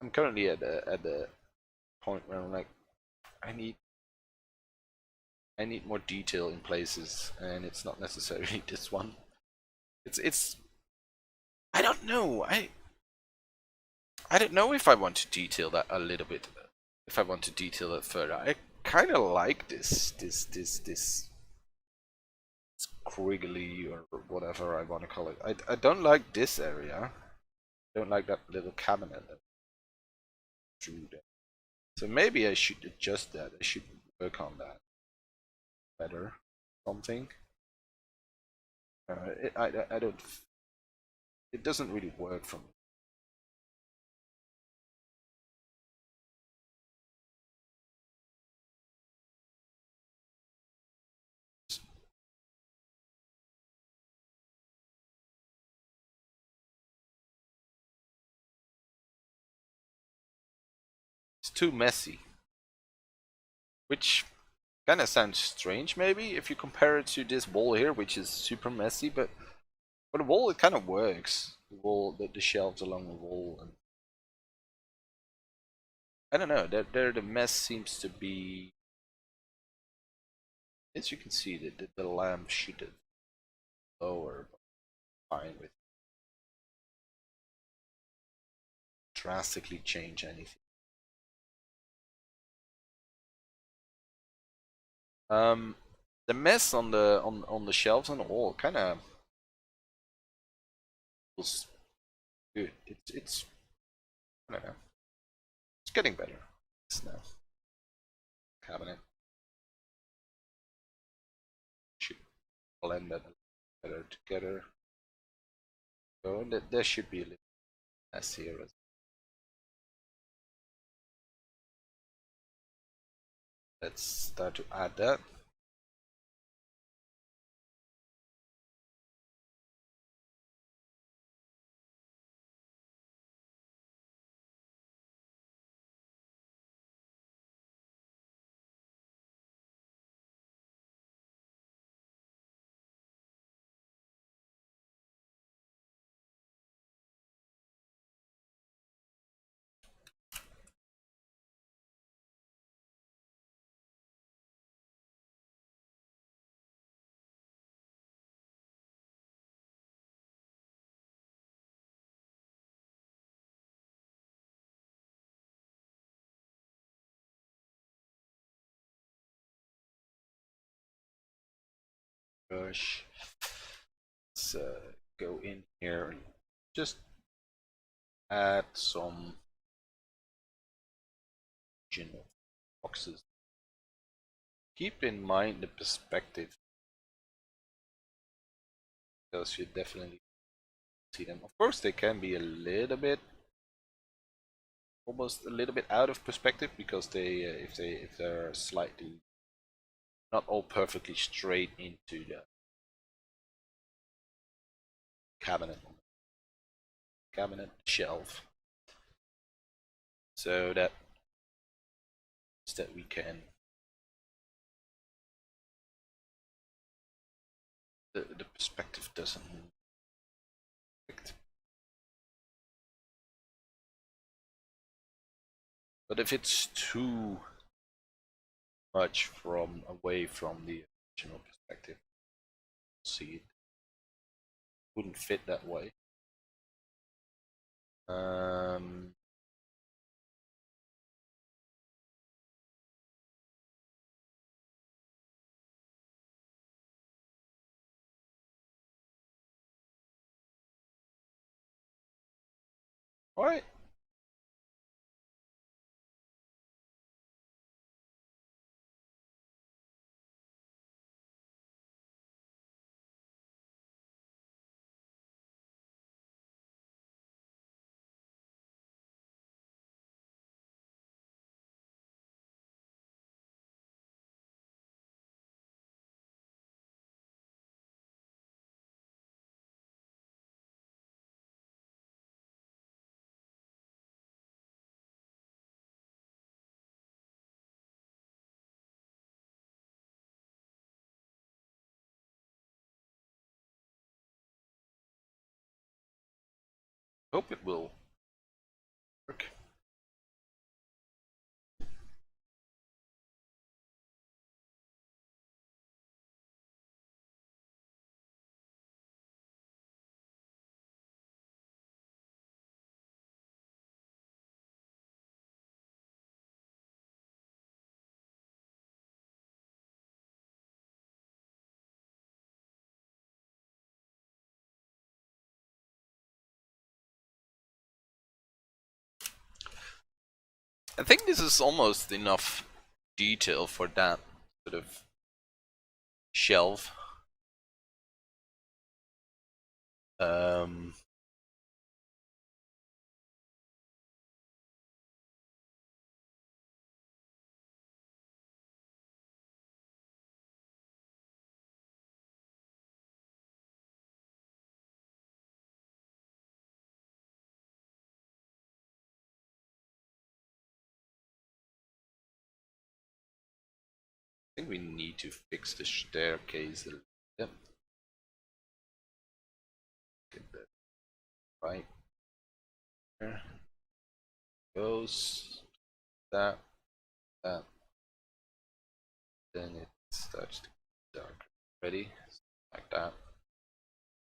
I'm currently at the point where I'm like, I need I need more detail in places, and it's not necessarily this one. It's I don't know. I don't know if I want to detail that a little bit. If I want to detail it further, I kind of like this squiggly or whatever I want to call it. I don't like this area. I don't like that little cabinet that drew there. So maybe I should adjust that. I should work on that better. Something. I don't. It doesn't really work for me. It's too messy, which kind of sounds strange maybe if you compare it to this wall here, which is super messy, but for the wall it kind of works. The wall, the shelves along the wall, and I don't know. There the mess seems to be. As you can see, the lamp should have lower, fine with drastically change anything. The mess on the shelves and all kind of feels good. It's I don't know. It's getting better. It's now cabinet should blend that better together. So there should be a little mess here. Let's start to add that. Brush. Let's go in here and just add some original boxes. Keep in mind the perspective, because you definitely see them. Of course, they can be a little bit, almost a little bit out of perspective, because they, if they're slightly not all perfectly straight into the cabinet shelf, so that we can the perspective doesn't affect. But if it's too much from away from the original perspective, see, it wouldn't fit that way. All right. Hope it will work. I think this is almost enough detail for that sort of shelf. I think we need to fix the staircase a little bit. Get that right. There goes that. Then it starts to get dark. Ready? Like that.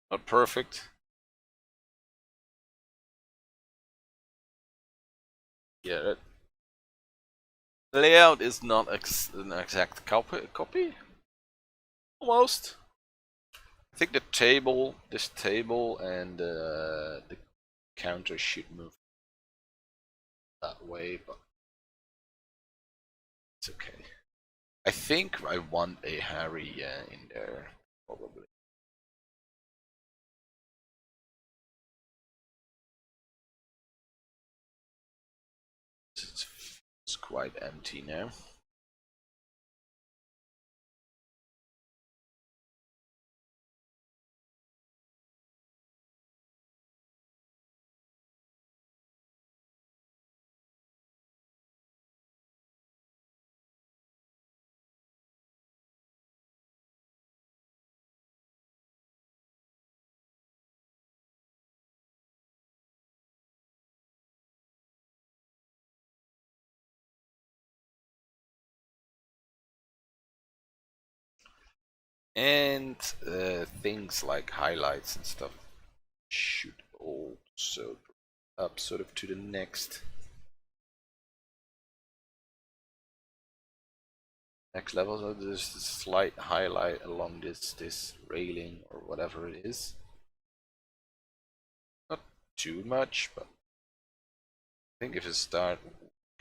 Not perfect. Yeah, The layout is not an exact copy. Almost. I think the table, this table, and the counter should move that way, but it's okay. I think I want a Harry in there, probably. It's quite empty now. And things like highlights and stuff should also up sort of to the next level. So there's a slight highlight along this railing or whatever it is. Not too much, but I think if you start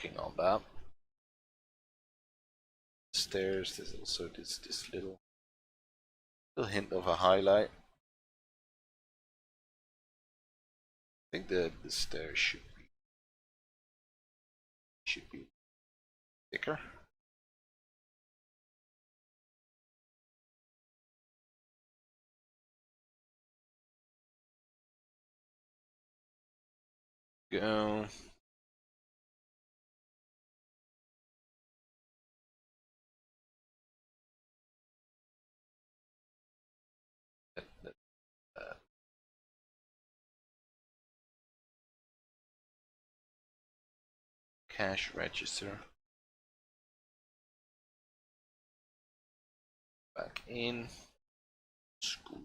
working on that. Stairs, there's also this little hint of a highlight. I think the stairs should be thicker. Go. Cash register. Back in. School.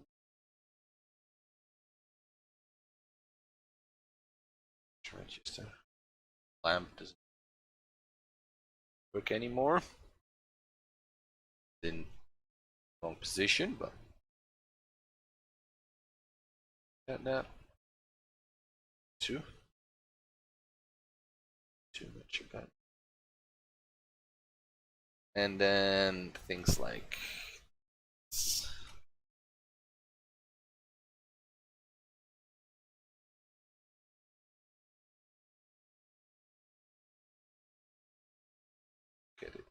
Register. Lamp doesn't work anymore. In wrong position, but that too much about. And then things like get it.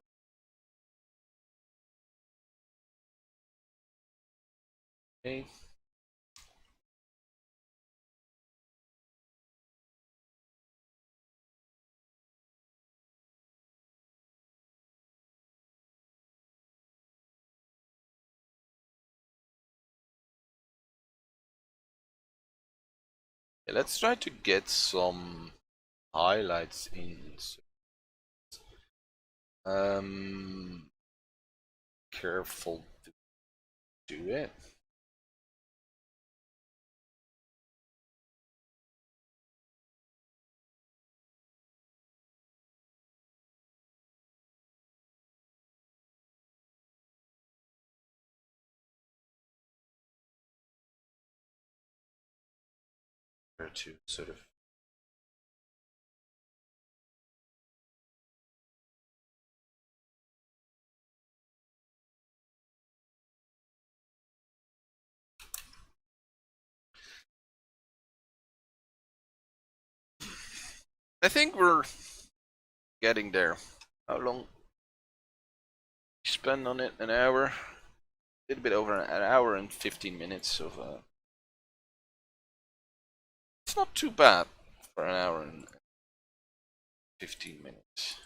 Okay. Yeah, let's try to get some highlights in. Careful to do it. Or to sort of I think we're getting there. How long you spend on it? An hour? A little bit over an hour and 15 minutes of it's not too bad for an hour and 15 minutes.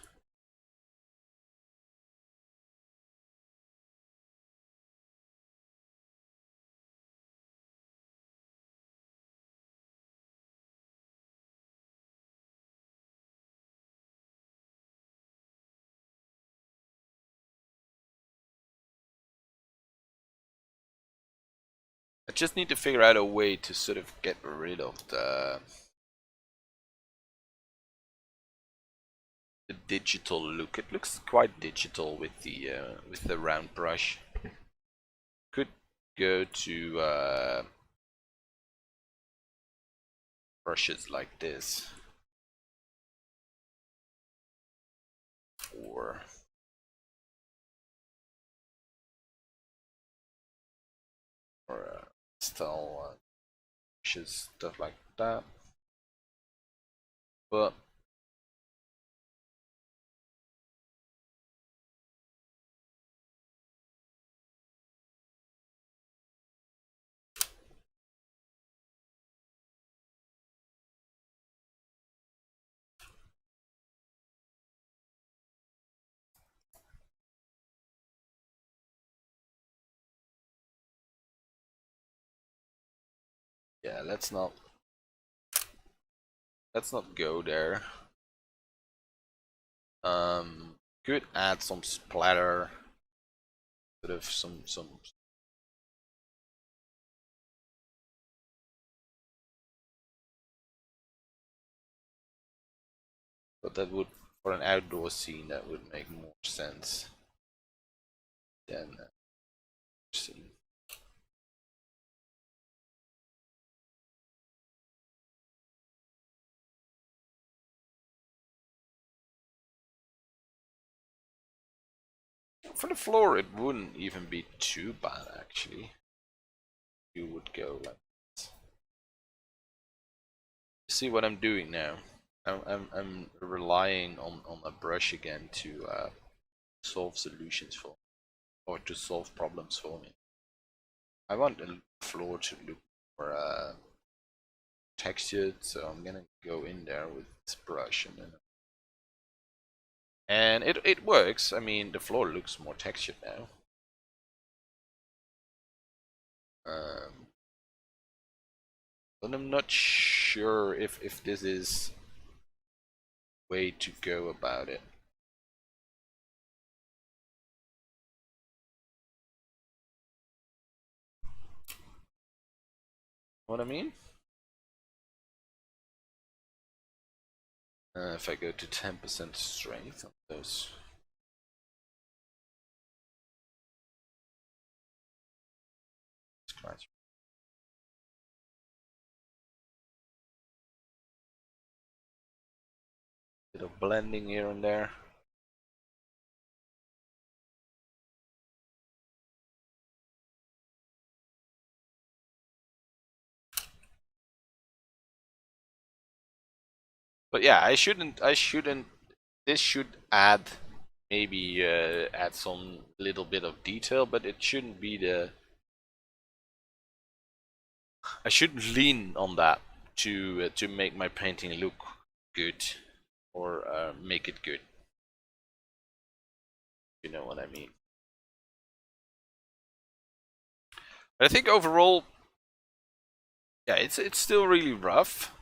I just need to figure out a way to sort of get rid of the the digital look. It looks quite digital with the round brush. Could go to brushes like this, or style brushes, stuff like that. But yeah, let's not go there. Could add some splatter, sort of some, but that would, for an outdoor scene, that would make more sense than scene. For the floor, it wouldn't even be too bad actually. You would go like this. See what I'm doing now? I'm relying on a brush again to solve solutions for, or to solve problems for me. I want the floor to look more textured, so I'm gonna go in there with this brush and it works. I mean, the floor looks more textured now. But I'm not sure if this is way to go about it. What I mean? If I go to 10% strength on those. Scratch. Bit of blending here and there. But yeah, I shouldn't. This should add, maybe add some little bit of detail, but it shouldn't be the. I shouldn't lean on that to make my painting look good, or make it good. You know what I mean? But I think overall, yeah, it's still really rough.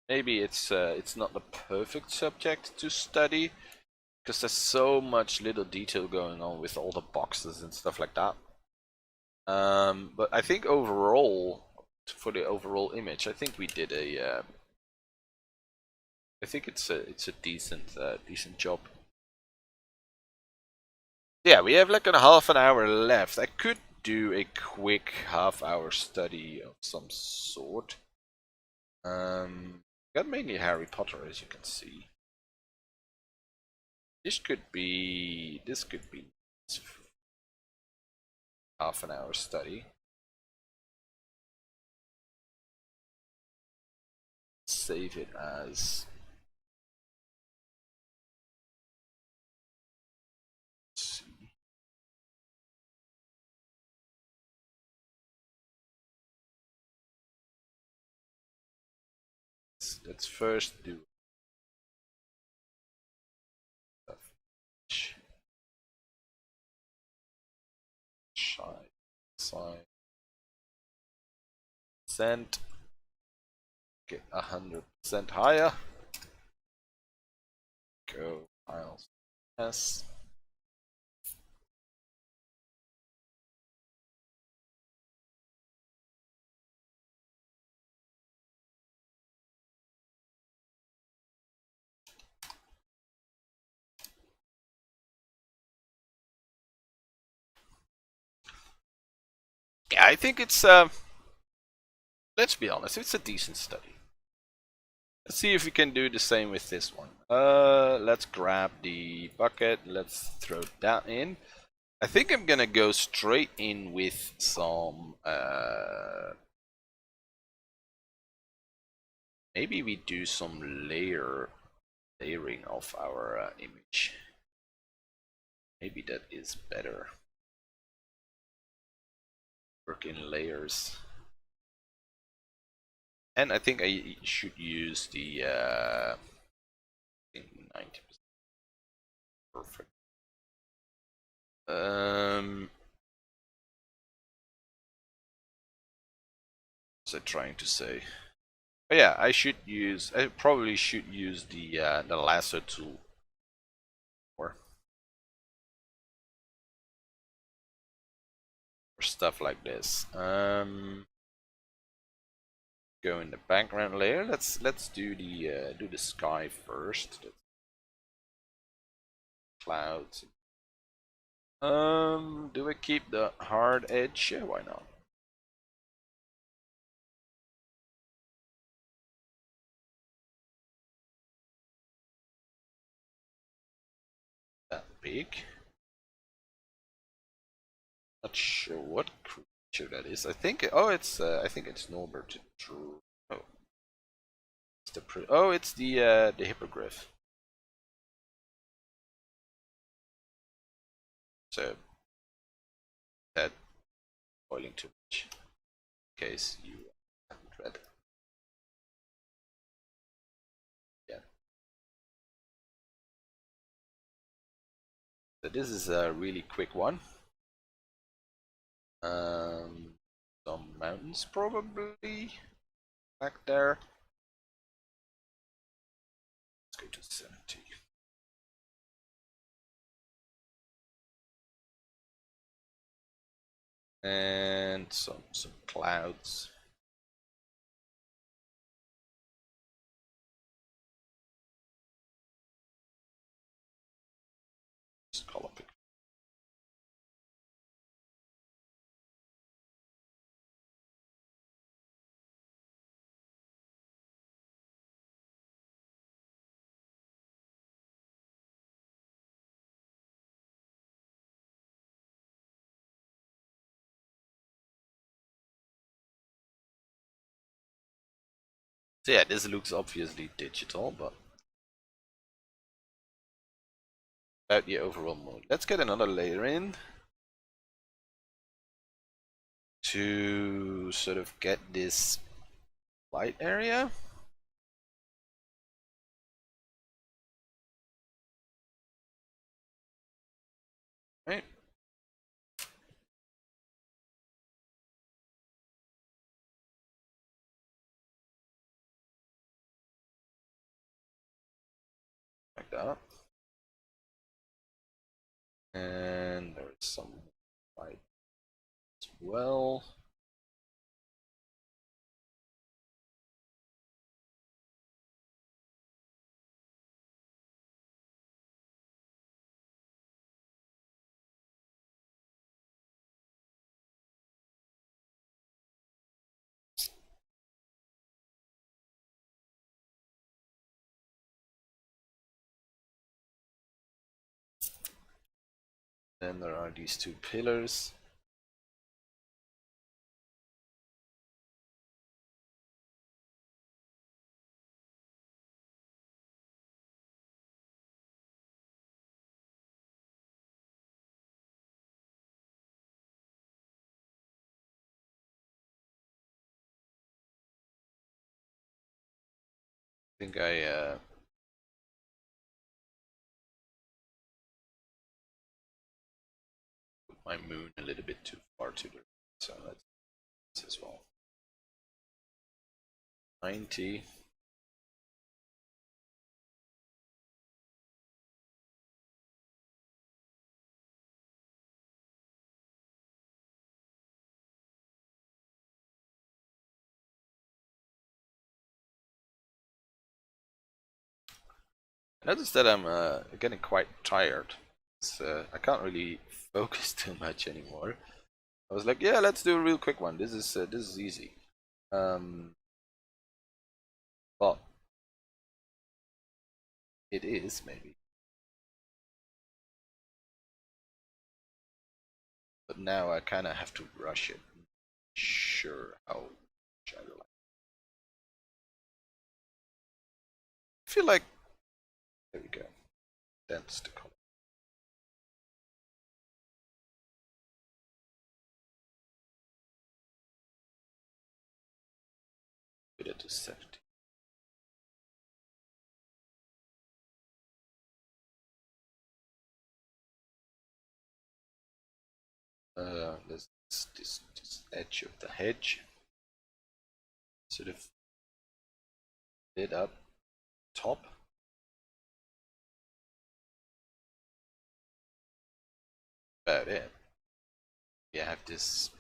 Maybe it's not the perfect subject to study, because there's so much little detail going on with all the boxes and stuff like that. But I think overall, for the overall image, I think we did a. I think it's a decent job. Yeah, we have like a half an hour left. I could do a quick half-hour study of some sort. Got mainly Harry Potter, as you can see. This could be half an hour study. Save it as. Let's see. Let's first do side percent, get 100% higher. Go files S. Yeah, I think it's let's be honest, it's a decent study. Let's see if we can do the same with this one. Let's grab the bucket. Let's throw that in. I think I'm gonna go straight in with some. Maybe we do some layering of our image. Maybe that is better. Work in layers. And I think I should use the 90%. Perfect. What's I trying to say? But yeah, I probably should use the lasso tool for stuff like this. Go in the background layer. Let's do the sky first. Clouds. Do I keep the hard edge? Yeah, why not? That big. Not sure what creature that is. I think I think it's Norbert. True. Oh, it's the hippogriff. So that boiling too much. In case you haven't read. Yeah. So this is a really quick one. Some mountains probably back there. Let's go to 70. And some clouds. Just color pick. So yeah, this looks obviously digital, but about the overall mood. Let's get another layer in to sort of get this light area. Right. Like that. And there's some light as well. Then there are these two pillars. I think I put my moon a little bit too far to the right, so that's as well. 90. I noticed that I'm getting quite tired. I can't really focus too much anymore. I was like, yeah, let's do a real quick one. This is easy. Um, well, it is maybe, but now I kind of have to rush it. Sure, how much I like. I feel like there we go. That's the color. Put it to 70. This edge of the hedge sort of lit up top. About it. You have this.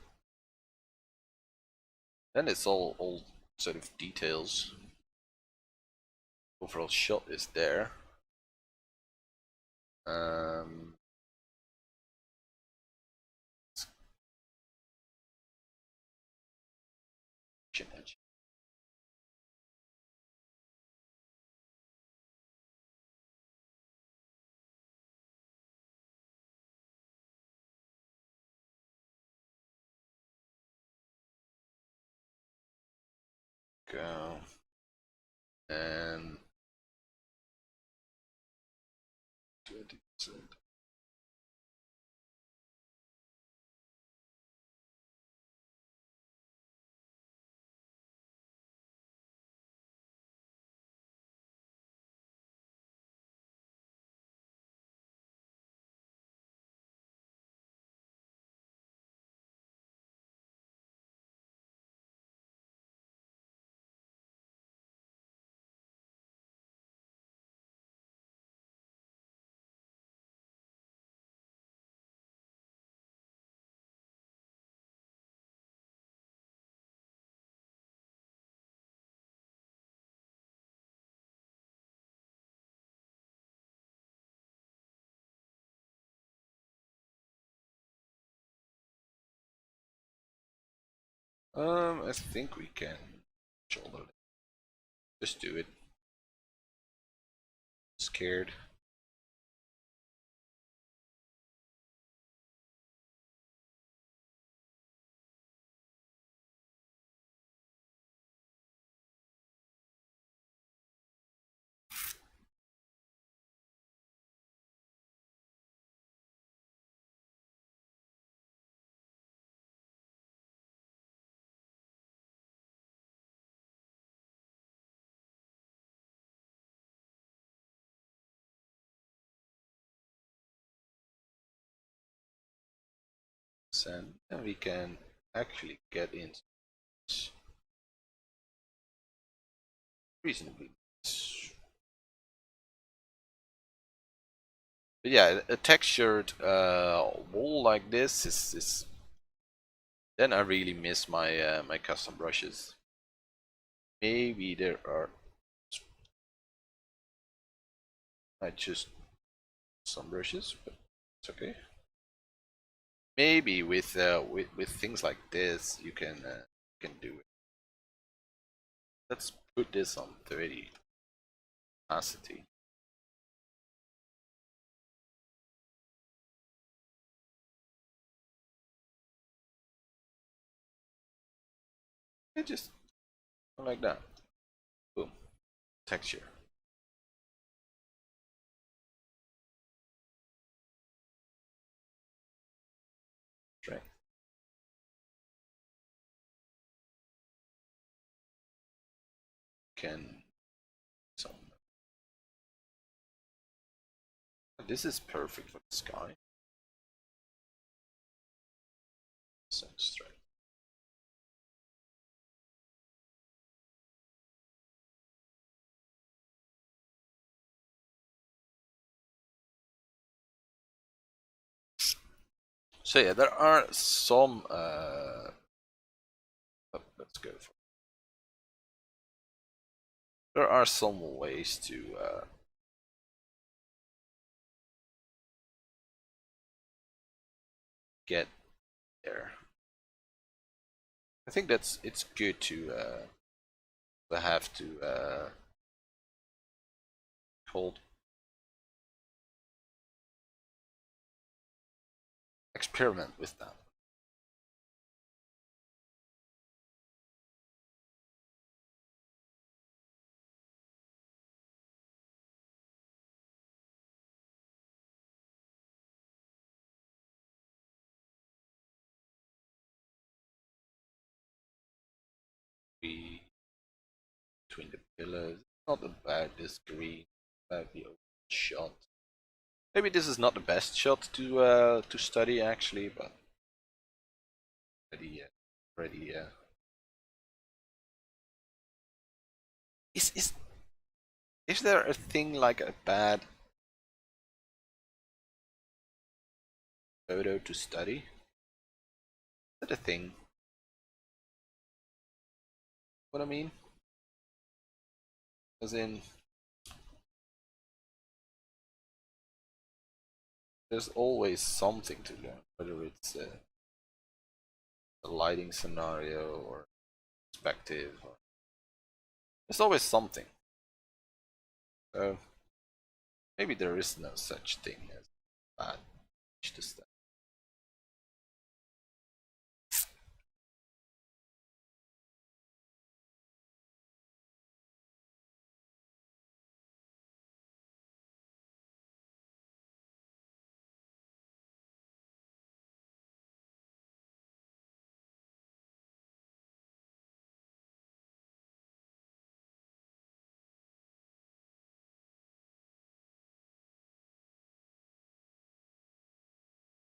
Then it's all sort of details. Overall shot is there. Um, edge. Go and 20%. I think we can shoulder. Just do it. Scared. And we can actually get in reasonably. But yeah, a textured wall like this is then I really miss my my custom brushes. Maybe there are I just some brushes, but it's okay. Maybe with things like this you can do it. Let's put this on 30 opacity. It just like that. Boom. Texture. Strength. Can some. This is perfect for the sky. Strength. So yeah, there are some. Let's go for. There are some ways to get there. I think it's good to have to hold experiment with that. Between the pillars, not a bad this green, badly shot. Maybe this is not the best shot to study actually, but already already is there a thing like a bad photo to study? Is that a thing? What I mean? As in, there's always something to learn, whether it's a lighting scenario or perspective, or there's always something. So maybe there is no such thing as bad to study.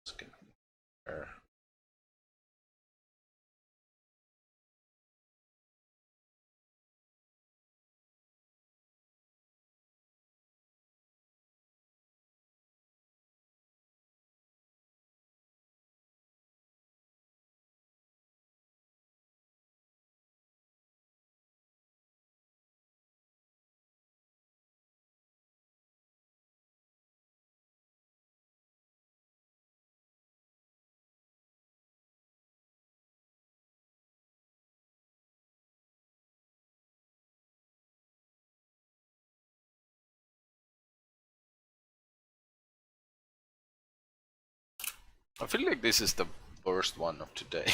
Let's compare. I feel like this is the worst one of today.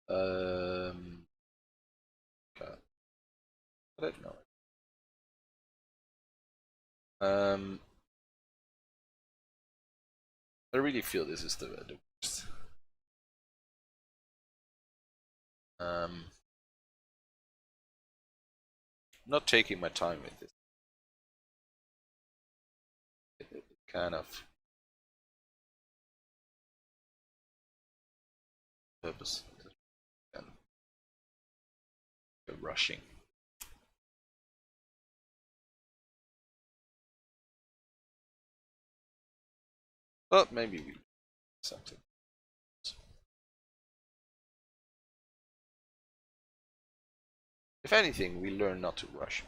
Okay. I don't know. I really feel this is the worst. Not taking my time with this. It kind of purpose and rushing. But maybe we something. If anything, we learn not to rush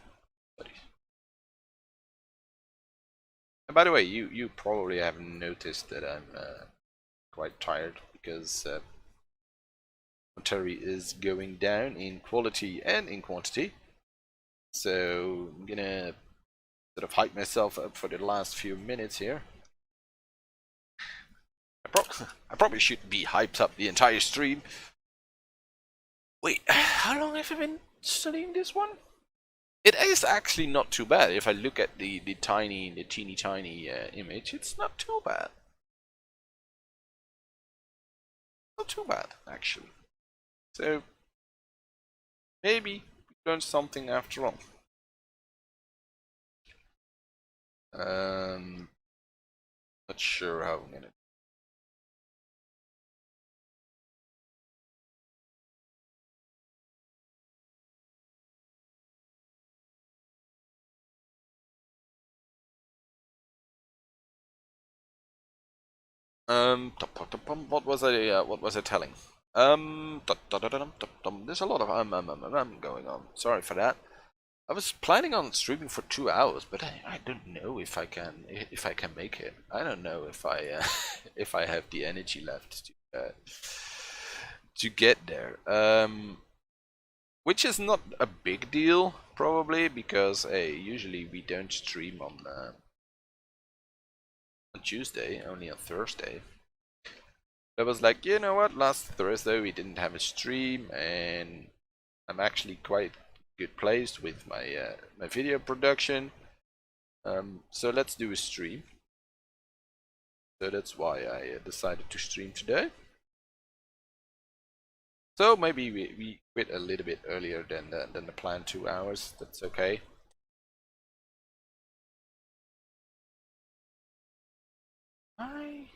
studies. And by the way, you probably have noticed that I'm quite tired because commentary is going down in quality and in quantity. So I'm gonna sort of hype myself up for the last few minutes here. I probably should be hyped up the entire stream. Wait, how long have I been studying this one? It is actually not too bad. If I look at the teeny tiny image, it's not too bad. Not too bad, actually. So maybe we learned something after all. Not sure how I'm gonna. What was I telling? There's a lot of going on. Sorry for that. I was planning on streaming for 2 hours, but I don't know if I can make it. I don't know if I if I have the energy left to get there. Which is not a big deal, probably, because hey, usually we don't stream on Tuesday, only on Thursday. I was like, you know what, last Thursday we didn't have a stream, and I'm actually quite good placed with my my video production. So let's do a stream. So that's why I decided to stream today. So maybe we quit a little bit earlier than the planned 2 hours. That's okay. I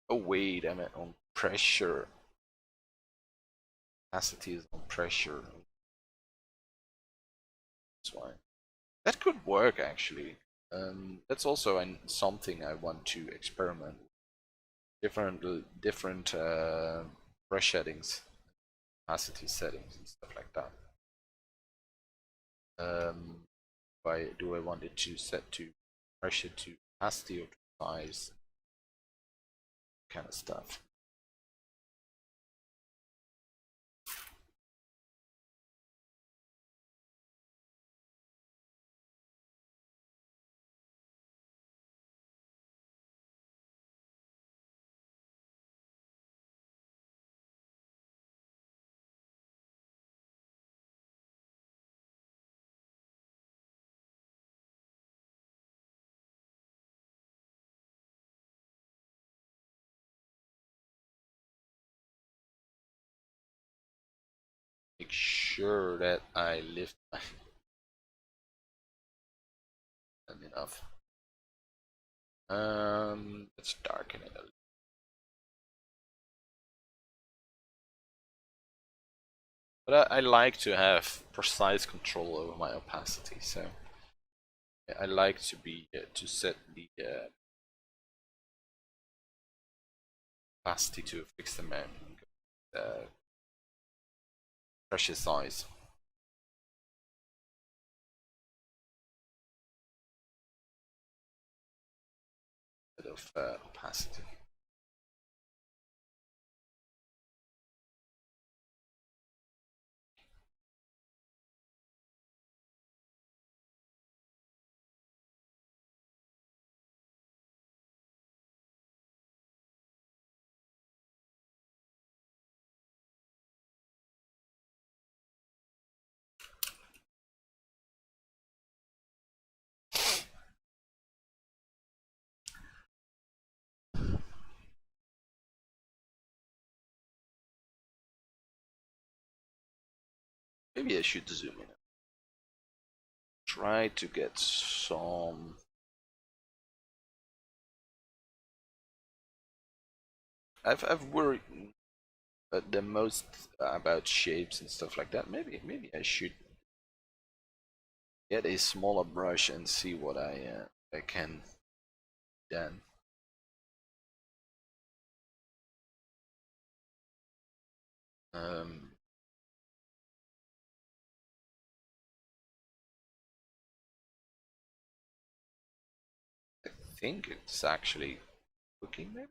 Oh wait, I'm on pressure. Capacity is on pressure. That's why. That could work actually. That's also something I want to experiment. Different brush settings, capacity settings, and stuff like that. Why do I want it to set to pressure to capacity or to size? Kind of stuff. Make sure that I lift my enough. Let's darken it a little. But I like to have precise control over my opacity, so I like to be to set the opacity to a fixed amount, pressure size. Bit of opacity. Maybe I should zoom in. Try to get some. I've worried the most about shapes and stuff like that. Maybe I should get a smaller brush and see what I can then. Um, I think it's actually cooking maybe.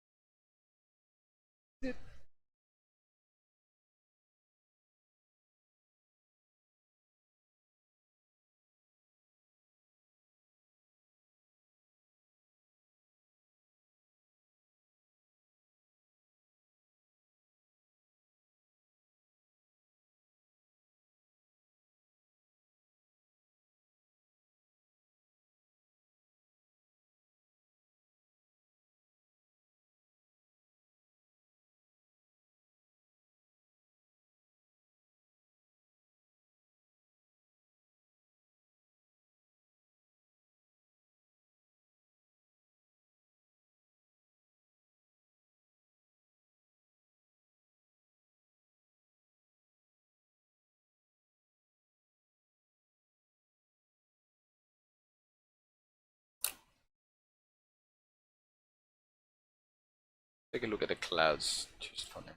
Take a look at the clouds, just funny.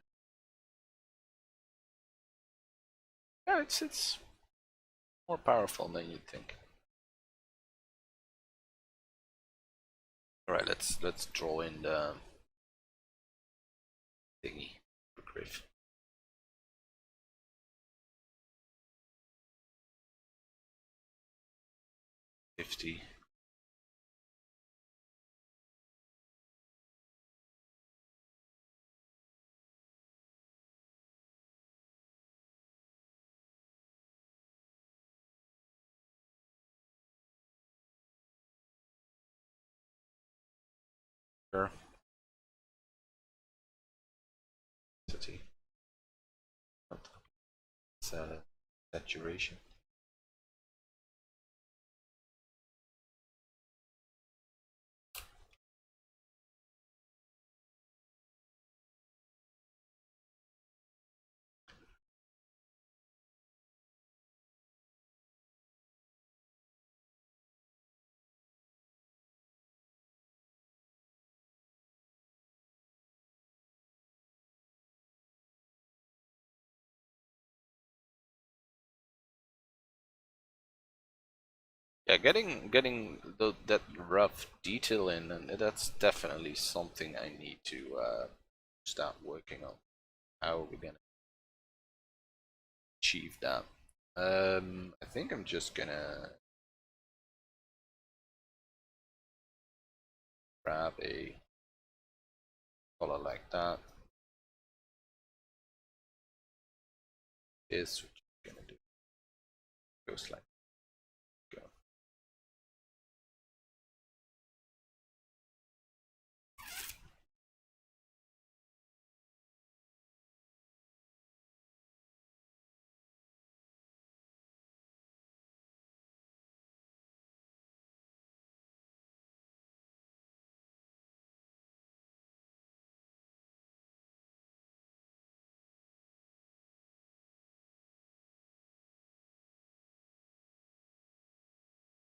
Yeah, it's more powerful than you'd think. All right, let's draw in the thingy for Griff. $50. Sure. City. It's saturation. Yeah, getting that rough detail in, and that's definitely something I need to start working on. How are we gonna achieve that? I think I'm just gonna grab a color like that. Is what you're gonna do. Goes like go.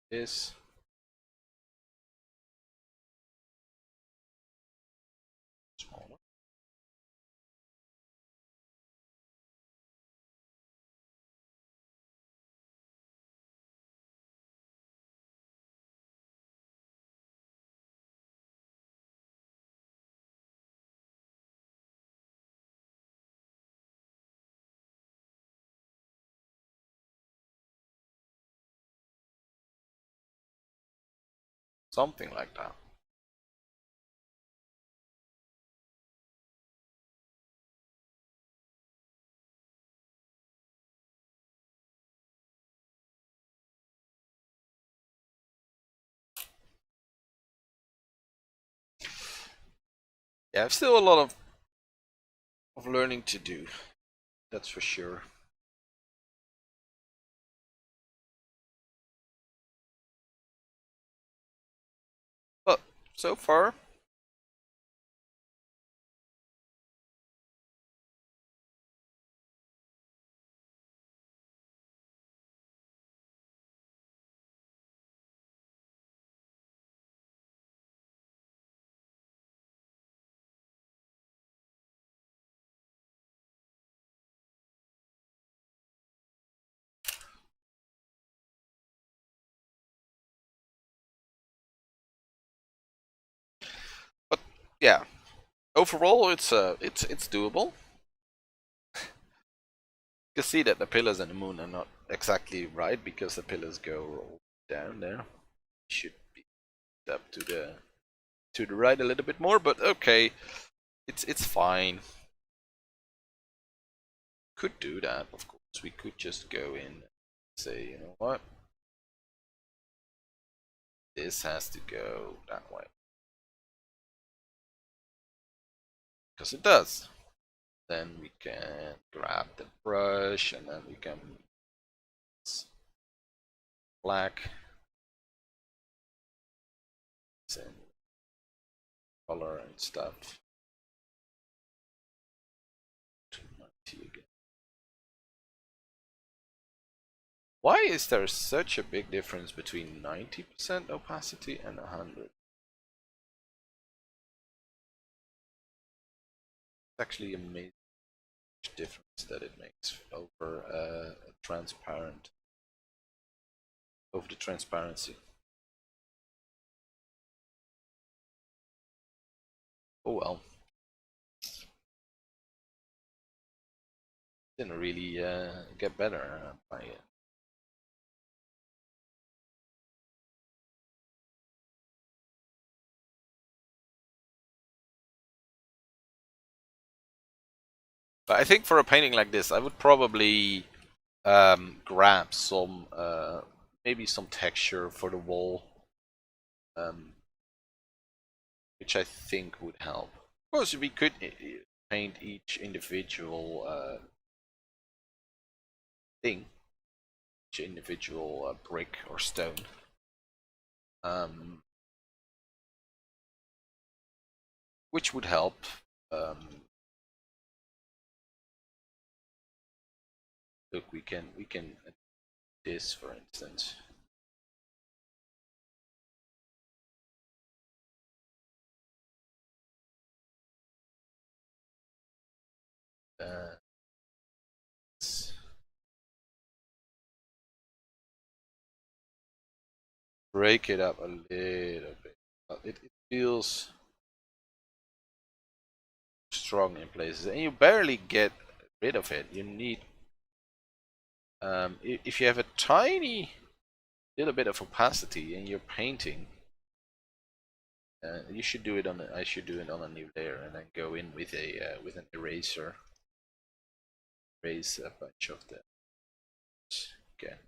This smaller. Something like that. Yeah, I've still a lot of learning to do. That's for sure. But so far, but yeah, overall it's doable. You can see that the pillars and the moon are not exactly right because the pillars go down there. Should be up to the right a little bit more, but okay, it's fine. Could do that, of course. We could just go in and say, you know what, this has to go that way because it does. Then we can grab the brush and then we can black and color and stuff. 290 again. Why is there such a big difference between 90% opacity and 100? It's actually amazing difference that it makes over transparent, over the transparency. Oh well. Didn't really get better by it. But I think for a painting like this, I would probably grab some, maybe some texture for the wall, um, which I think would help. Of course, we could paint each individual thing, each individual brick or stone. Which would help. Look, we can this, for instance. Let's break it up a little bit. It feels strong in places, and you barely get rid of it. You need, if you have a tiny little bit of opacity in your painting, you should do it on. I should do it on a new layer, and then go in with a with an eraser, erase a bunch of them again,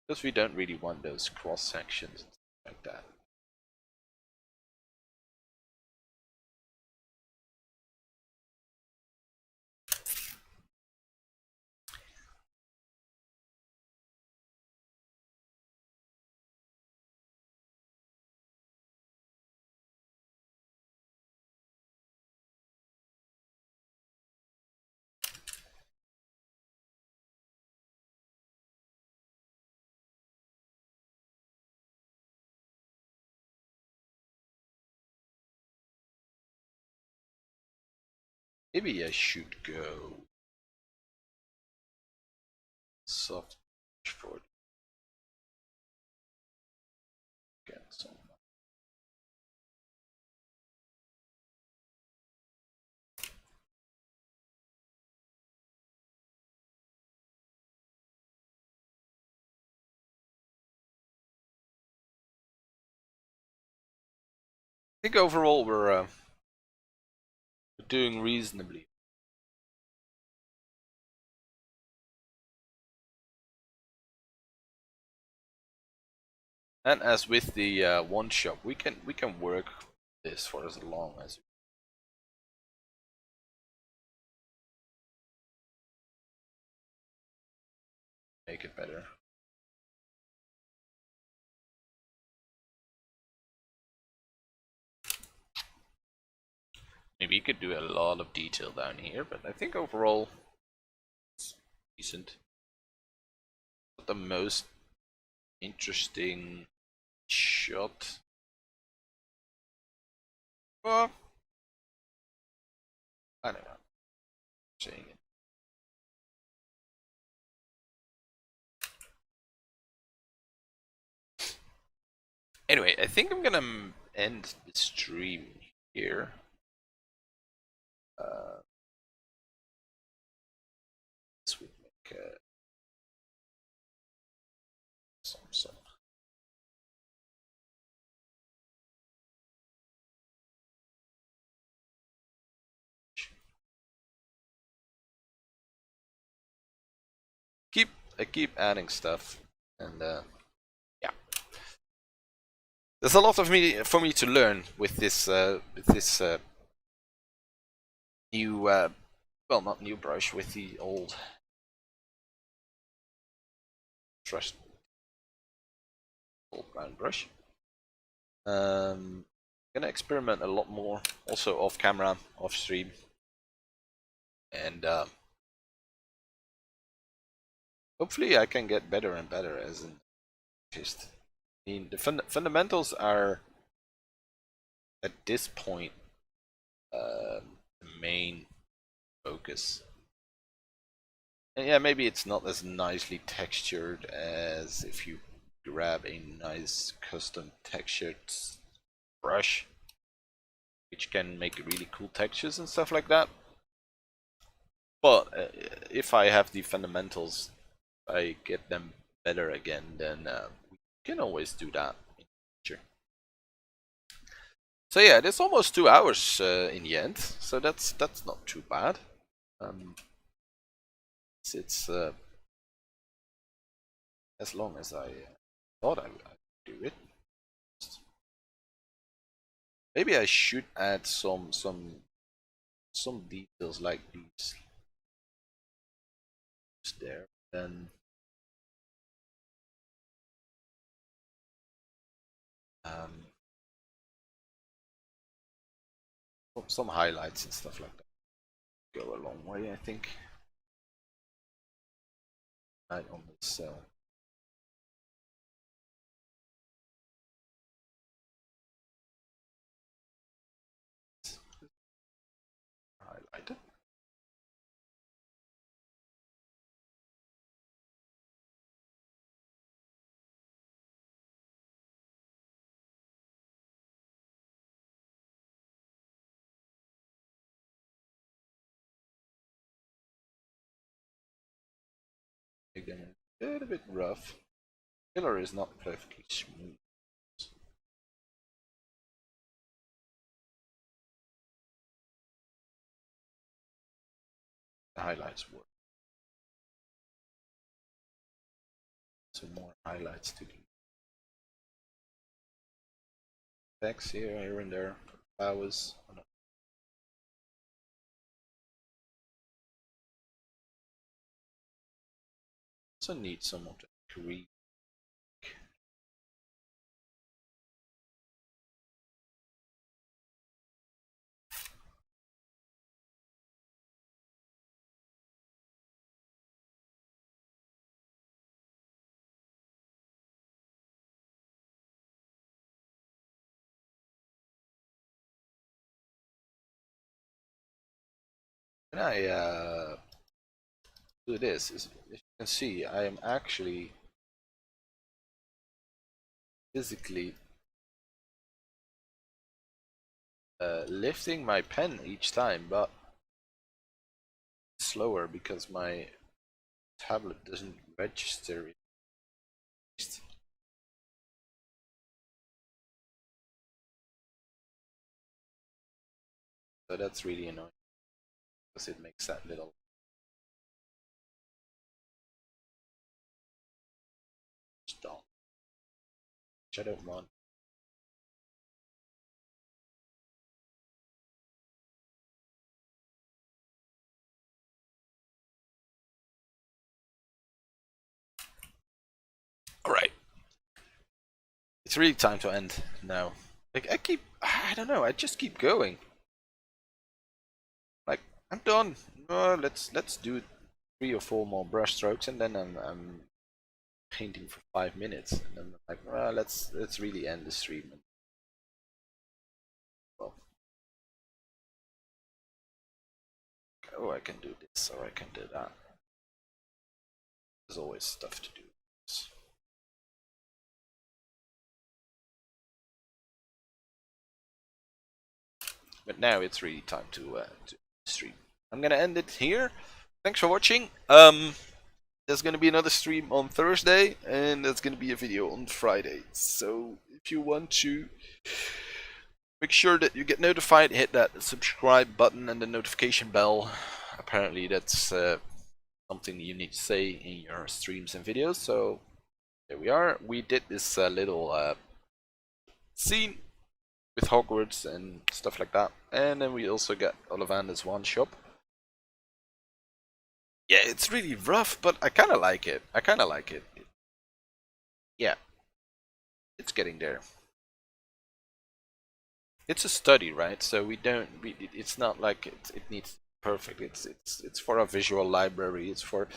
because we don't really want those cross sections like that. Maybe I should go soft for again. So I think overall we're doing reasonably. And as with the one shop, we can work this for as long as we make it better. Maybe you could do a lot of detail down here, but I think overall it's decent. Not the most interesting shot. Well, I don't know. Saying it. Anyway, I think I'm gonna end the stream here. This would make some. I keep adding stuff, and yeah, there's a lot of for me to learn with this new well, not new brush, with the old trust old brown brush. Gonna experiment a lot more, also off camera, off stream, and hopefully I can get better and better as an artist. I mean, the fundamentals are at this point the main focus. And yeah, maybe it's not as nicely textured as if you grab a nice custom textured brush. which can make really cool textures and stuff like that. But if I have the fundamentals, I get them better again, then we can always do that in the future. So yeah, it's almost 2 hours in the end, so that's not too bad. It's as long as I thought I would do it. Maybe I should add some details like these there. Then some highlights and stuff like that go a long way, I think. Right on this. Highlighted. Again, a little bit rough. Filler is not perfectly smooth. The highlights work. Some more highlights to do. Text here and there. Flowers. Also need some of the Greek. When I do this, as you can see, I am actually physically lifting my pen each time, but slower because my tablet doesn't register it. So that's really annoying because it makes that little stop. Shadow mod. Alright. It's really time to end now. Like I don't know, I just keep going. Like, I'm done. Let's do 3 or 4 more brush strokes and then I'm painting for 5 minutes. And then I'm like, well, let's really end the stream. Well, oh, I can do this or I can do that. There's always stuff to do. But now it's really time to stream. I'm gonna end it here. Thanks for watching. There's gonna be another stream on Thursday, and there's gonna be a video on Friday. So if you want to make sure that you get notified, hit that subscribe button and the notification bell. Apparently that's something you need to say in your streams and videos. So there we are. We did this little scene with Hogwarts and stuff like that, and then we also got Ollivander's one shop. Yeah, it's really rough, but I kind of like it. Yeah, it's getting there. It's a study, right? So we don't. It's not like it needs perfect. It's for a visual library. It's for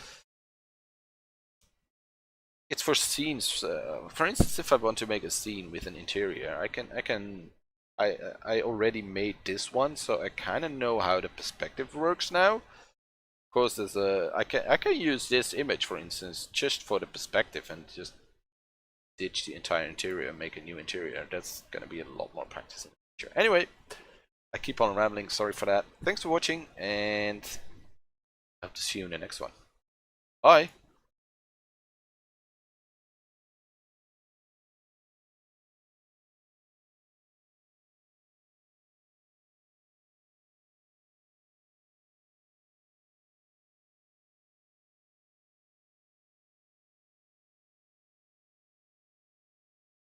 scenes. For instance, if I want to make a scene with an interior, I already made this one, so I kind of know how the perspective works now. Of course, I can use this image, for instance, just for the perspective and just ditch the entire interior and make a new interior. That's gonna be a lot more practice in the future. Anyway, I keep on rambling. Sorry for that. Thanks for watching, and I hope to see you in the next one. Bye.